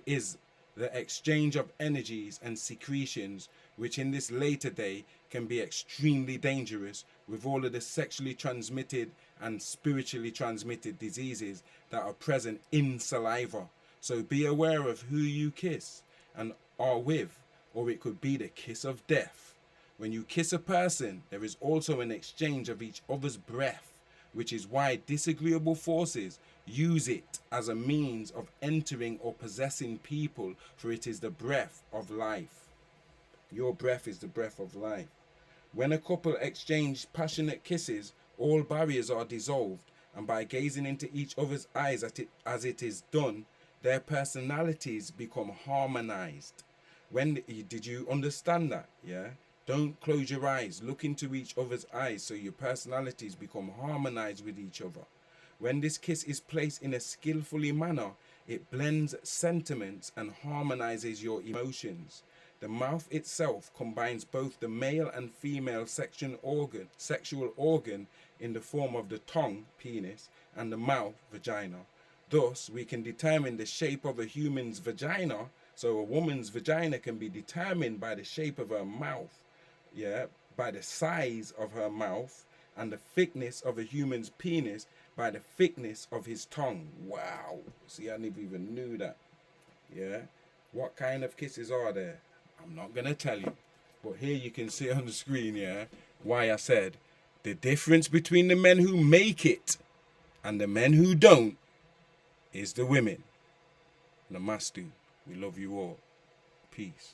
is the exchange of energies and secretions, which in this later day can be extremely dangerous, with all of the sexually transmitted and spiritually transmitted diseases that are present in saliva. So be aware of who you kiss and are with, or it could be the kiss of death. When you kiss a person, there is also an exchange of each other's breath, which is why disagreeable forces use it as a means of entering or possessing people, for it is the breath of life. Your breath is the breath of life. When a couple exchange passionate kisses, all barriers are dissolved, and by gazing into each other's eyes as it is done, their personalities become harmonized. Did you understand that? Yeah? Don't close your eyes. Look into each other's eyes so your personalities become harmonized with each other. When this kiss is placed in a skillfully manner, it blends sentiments and harmonizes your emotions. The mouth itself combines both the male and female sexual organ in the form of the tongue, penis, and the mouth, vagina. Thus, we can determine the shape of a human's vagina. So a woman's vagina can be determined by the shape of her mouth, yeah, by the size of her mouth, and the thickness of a human's penis by the thickness of his tongue. Wow. See, I never even knew that. Yeah. What kind of kisses are there? I'm not going to tell you. But here you can see on the screen, yeah, why I said the difference between the men who make it and the men who don't is the women. Namaste. We love you all. Peace.